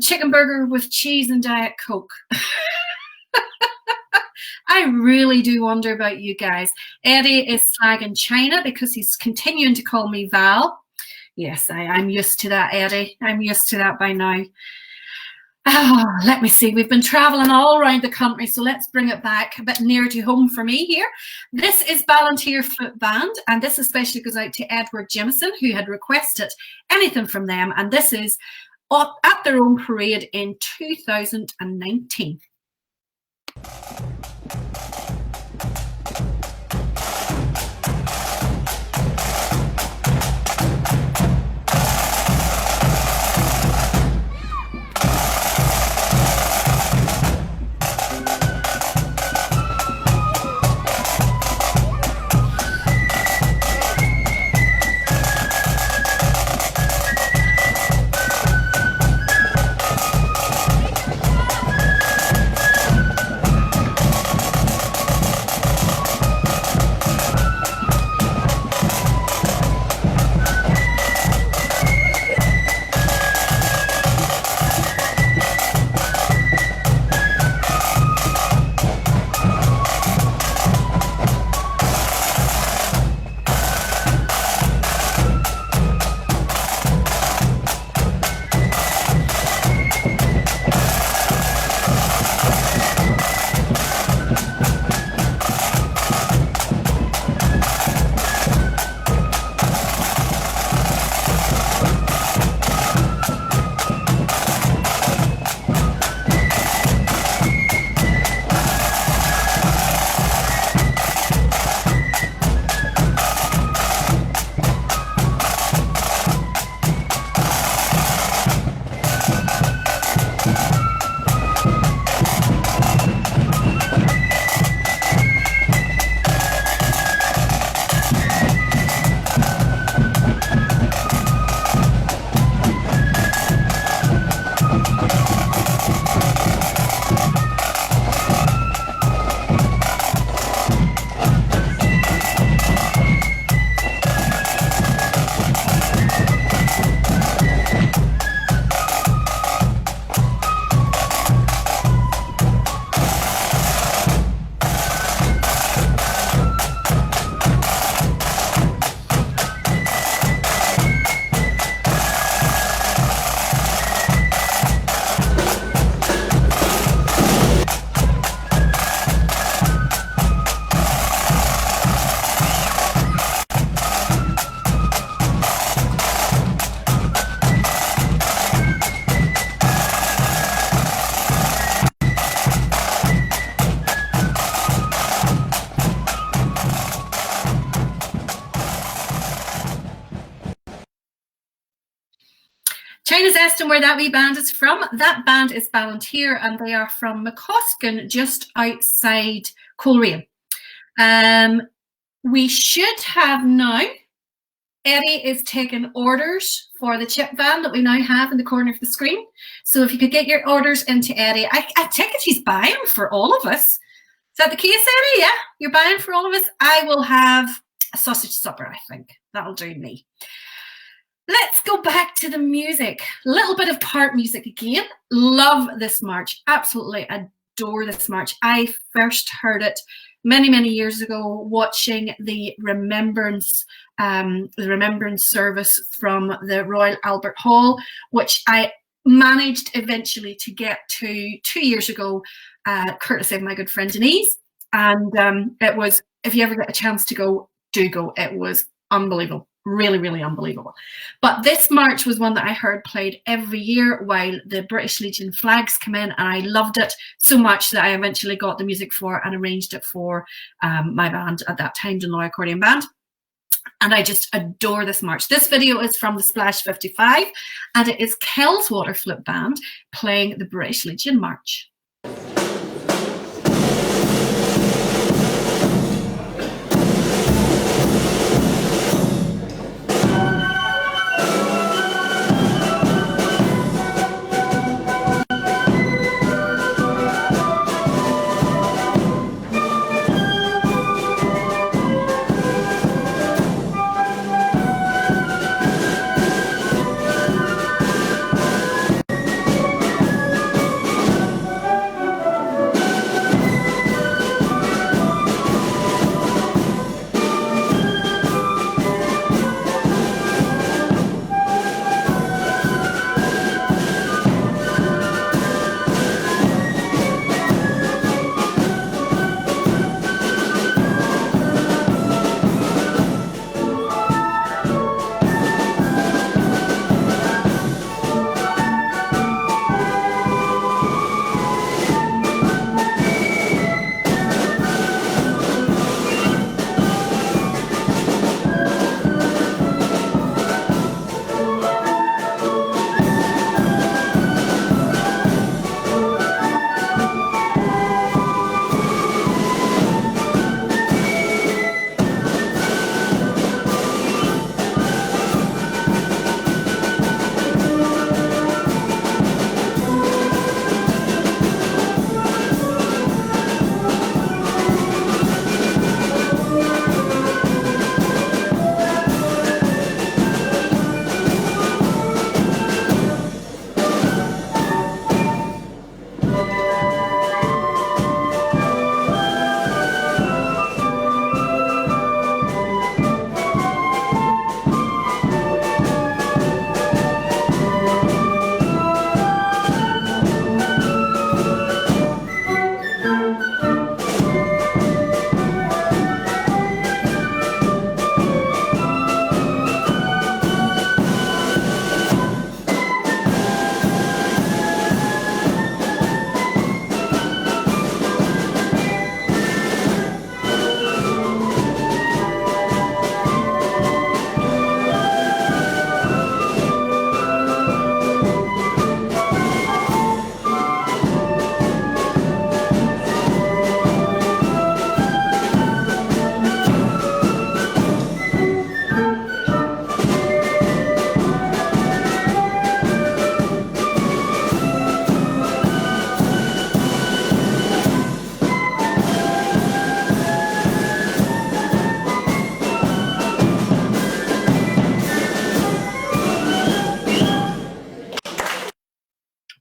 Chicken burger with cheese and Diet Coke. I really do wonder about you guys. Eddie is slagging China because he's continuing to call me Val. Yes, I'm used to that, Eddie. I'm used to that by now. Oh, let me see. We've been traveling all around the country, so let's bring it back a bit nearer to home for me here. This is Ballantyre Flute Band, and this especially goes out to Edward Jimison, who had requested anything from them, and this is at their own parade in 2019. China's asking where that wee band is from. That band is Ballantyre, and they are from McCoskin, just outside Coleraine. We should have now, Eddie is taking orders for the chip van that we now have in the corner of the screen. So if you could get your orders into Eddie, I take it he's buying for all of us. Is that the case, Eddie? Yeah, you're buying for all of us. I will have a sausage supper, I think. That'll do me. Let's go back to the music. A little bit of part music again. Love this march. Absolutely adore this march. I first heard it many, many years ago watching the remembrance service from the Royal Albert Hall, which I managed eventually to get to 2 years ago, courtesy of my good friend Denise. And it was, if you ever get a chance to go, do go. It was unbelievable. Really, really unbelievable. But this march was one that I heard played every year while the British Legion flags come in, and I loved it so much that I eventually got the music for and arranged it for my band at that time, Dunloy Accordion Band. And I just adore this march. This video is from the Splash 55, and it is Kellswater Flute Band playing the British Legion March.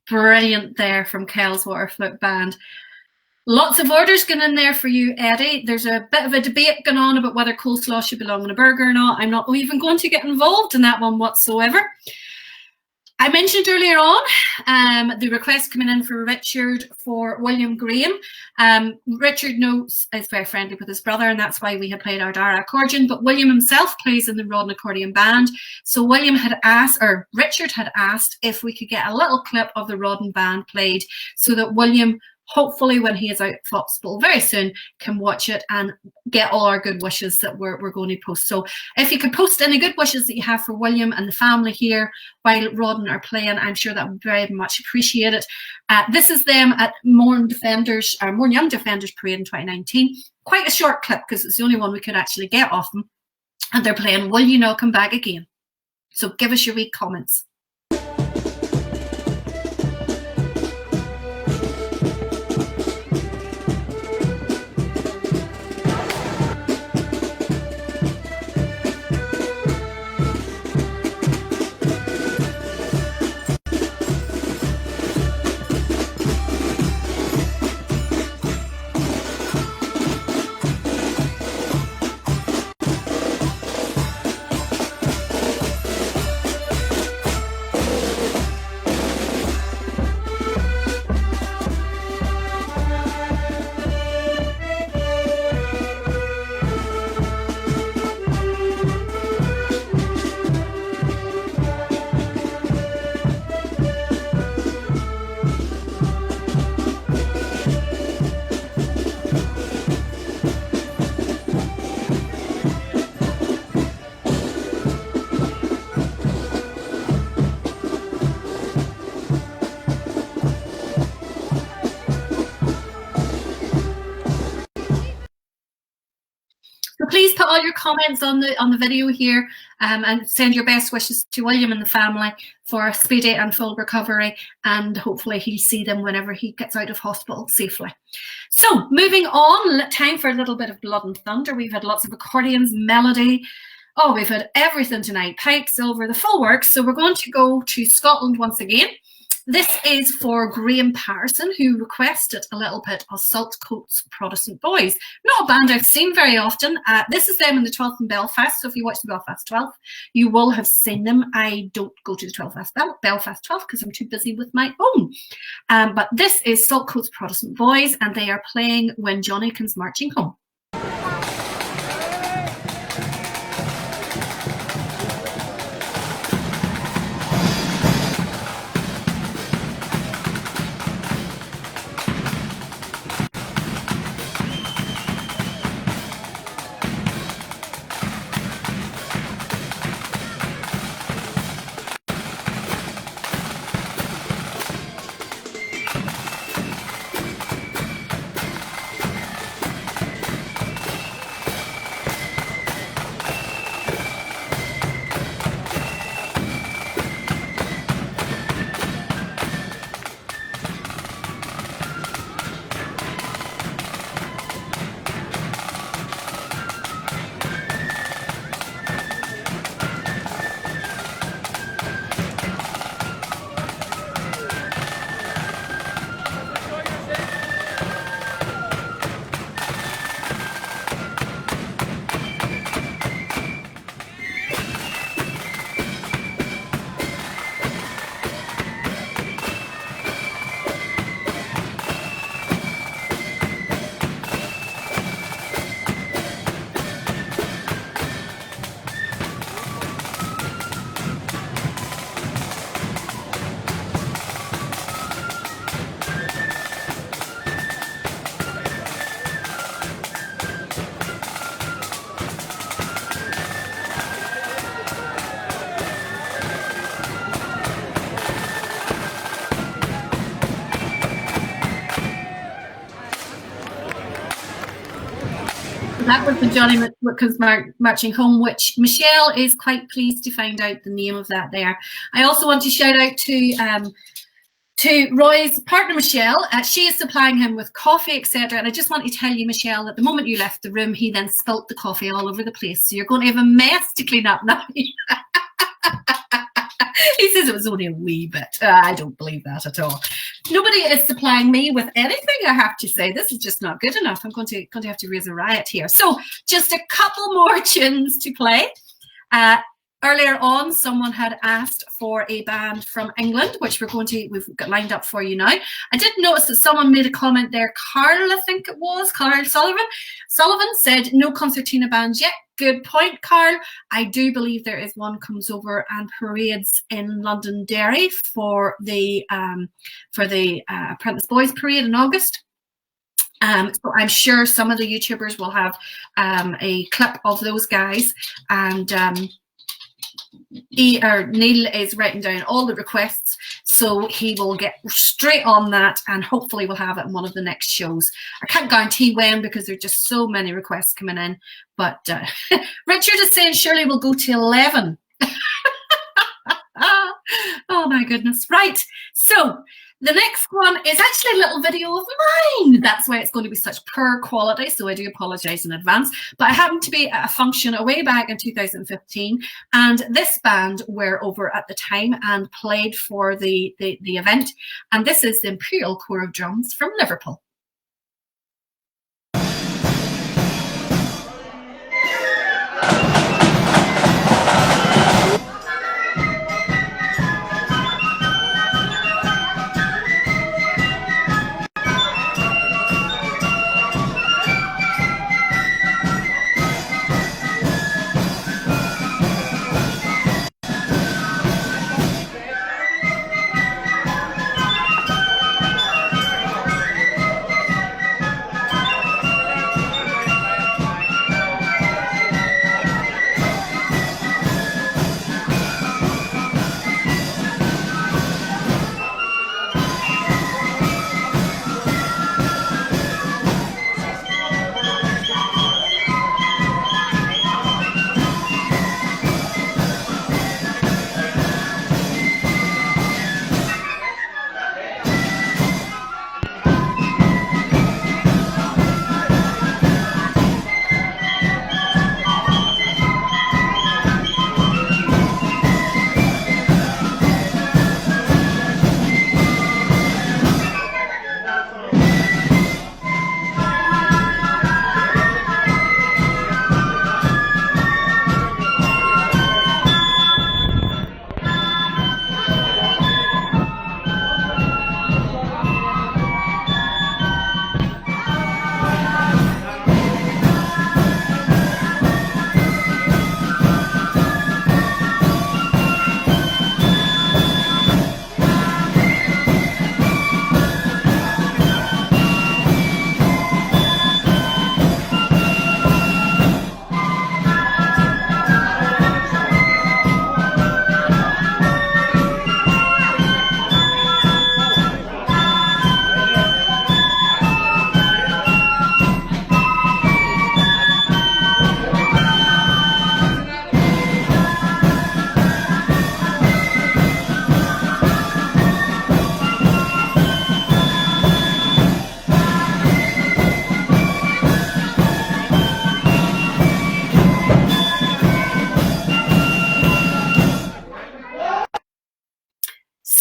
Brilliant there from Kellswater Flute Band. Lots of orders going in there for you, Eddie. There's a bit of a debate going on about whether coleslaw should belong in a burger or not. I'm not even going to get involved in that one whatsoever. I mentioned earlier on the request coming in for Richard for William Graham. Richard knows is very friendly with his brother, and that's why we had played our Dara accordion, but William himself plays in the Rodden Accordion Band. So William had asked, or Richard had asked, if we could get a little clip of the Rodden Band played so that William, hopefully when he is out at Foxball very soon, can watch it and get all our good wishes that we're going to post. So if you could post any good wishes that you have for William and the family here while Rodden are playing, I'm sure that would be very much appreciated. This is them at Mourne Young Defenders Parade in 2019. Quite a short clip because it's the only one we could actually get off them. And they're playing Will You Not Come Back Again? So give us your wee comments. all your comments on the video here, and send your best wishes to William and the family for a speedy and full recovery, and hopefully he'll see them whenever he gets out of hospital safely. So moving on, time for a little bit of blood and thunder. We've had lots of accordions, melody. Oh, we've had everything tonight, pipe, silver, the full works. So we're going to go to Scotland once again. This is for Graham Patterson, who requested a little bit of Saltcoats Protestant Boys. Not a band I've seen very often. This is them in the 12th in Belfast. So if you watch the Belfast 12th, you will have seen them. I don't go to the Belfast 12th because I'm too busy with my own. But this is Saltcoats Protestant Boys, and they are playing When Johnny Comes Marching Home. That was the Johnny Comes Marching Home, which Michelle is quite pleased to find out the name of that there. I also want to shout out to Roy's partner, Michelle. She is supplying him with coffee, etc. And I just want to tell you, Michelle, that the moment you left the room, he then spilt the coffee all over the place. So you're going to have a mess to clean up now. He says it was only a wee bit. I don't believe that at all. Nobody is supplying me with anything, I have to say. This is just not good enough. I'm going to have to raise a riot here. So just a couple more tunes to play. Earlier on, someone had asked for a band from England, which we've got lined up for you now. I did notice that someone made a comment there. Carl, I think it was, Carl Sullivan. Sullivan said, no concertina bands yet. Good point, Carl. I do believe there is one comes over and parades in Londonderry for the Apprentice Boys Parade in August. So I'm sure some of the YouTubers will have a clip of those guys, and Neil is writing down all the requests, so he will get straight on that, and hopefully we'll have it in one of the next shows. I can't guarantee when because there are just so many requests coming in, but Richard is saying surely we'll go to 11. Oh my goodness. Right, so the next one is actually a little video of mine. That's why it's going to be such poor quality, so I do apologise in advance. But I happened to be at a function way back in 2015, and this band were over at the time and played for the event. And this is the Imperial Corps of Drums from Liverpool.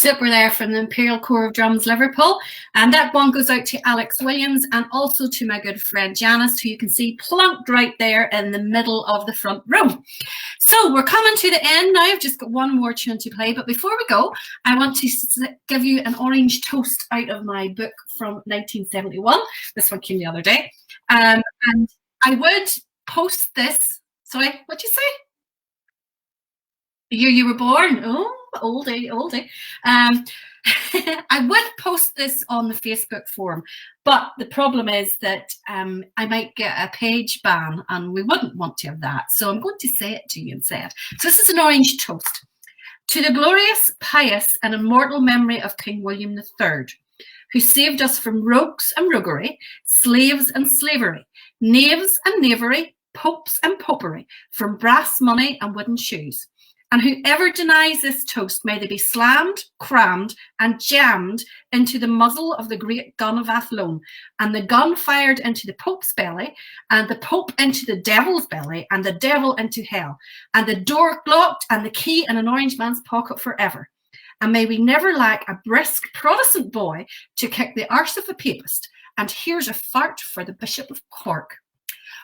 Super there from the Imperial Corps of Drums, Liverpool. And that one goes out to Alex Williams and also to my good friend Janice, who you can see plunked right there in the middle of the front row. So we're coming to the end now. I've just got one more tune to play. But before we go, I want to give you an orange toast out of my book from 1971. This one came the other day. And I would post this. Sorry, what'd you say? The year you were born. Oh, oldie. I would post this on the Facebook forum, but the problem is that I might get a page ban and we wouldn't want to have that. So I'm going to say it to you instead. So this is an orange toast. To the glorious, pious and immortal memory of King William III, who saved us from rogues and roguery, slaves and slavery, knaves and knavery, popes and popery, from brass money and wooden shoes. And whoever denies this toast, may they be slammed, crammed, and jammed into the muzzle of the great gun of Athlone, and the gun fired into the Pope's belly, and the Pope into the devil's belly, and the devil into hell, and the door locked, and the key in an orange man's pocket forever. And may we never lack a brisk Protestant boy to kick the arse of a papist. And here's a fart for the Bishop of Cork.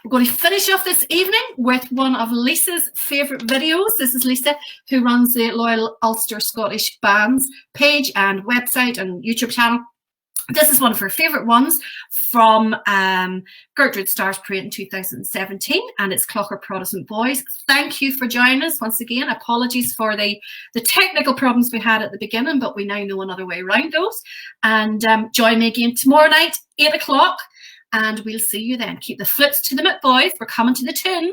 We're going to finish off this evening with one of Lisa's favourite videos. This is Lisa, who runs the Loyal Ulster Scottish Bands page and website and YouTube channel. This is one of her favourite ones from Gertrude Starr's Parade in 2017, and it's Clocher Protestant Boys. Thank you for joining us once again. Apologies for the technical problems we had at the beginning, but we now know another way around those. And join me again tomorrow night, 8 o'clock. And we'll see you then. Keep the flutes to the mitt, boys. We're coming to the tune.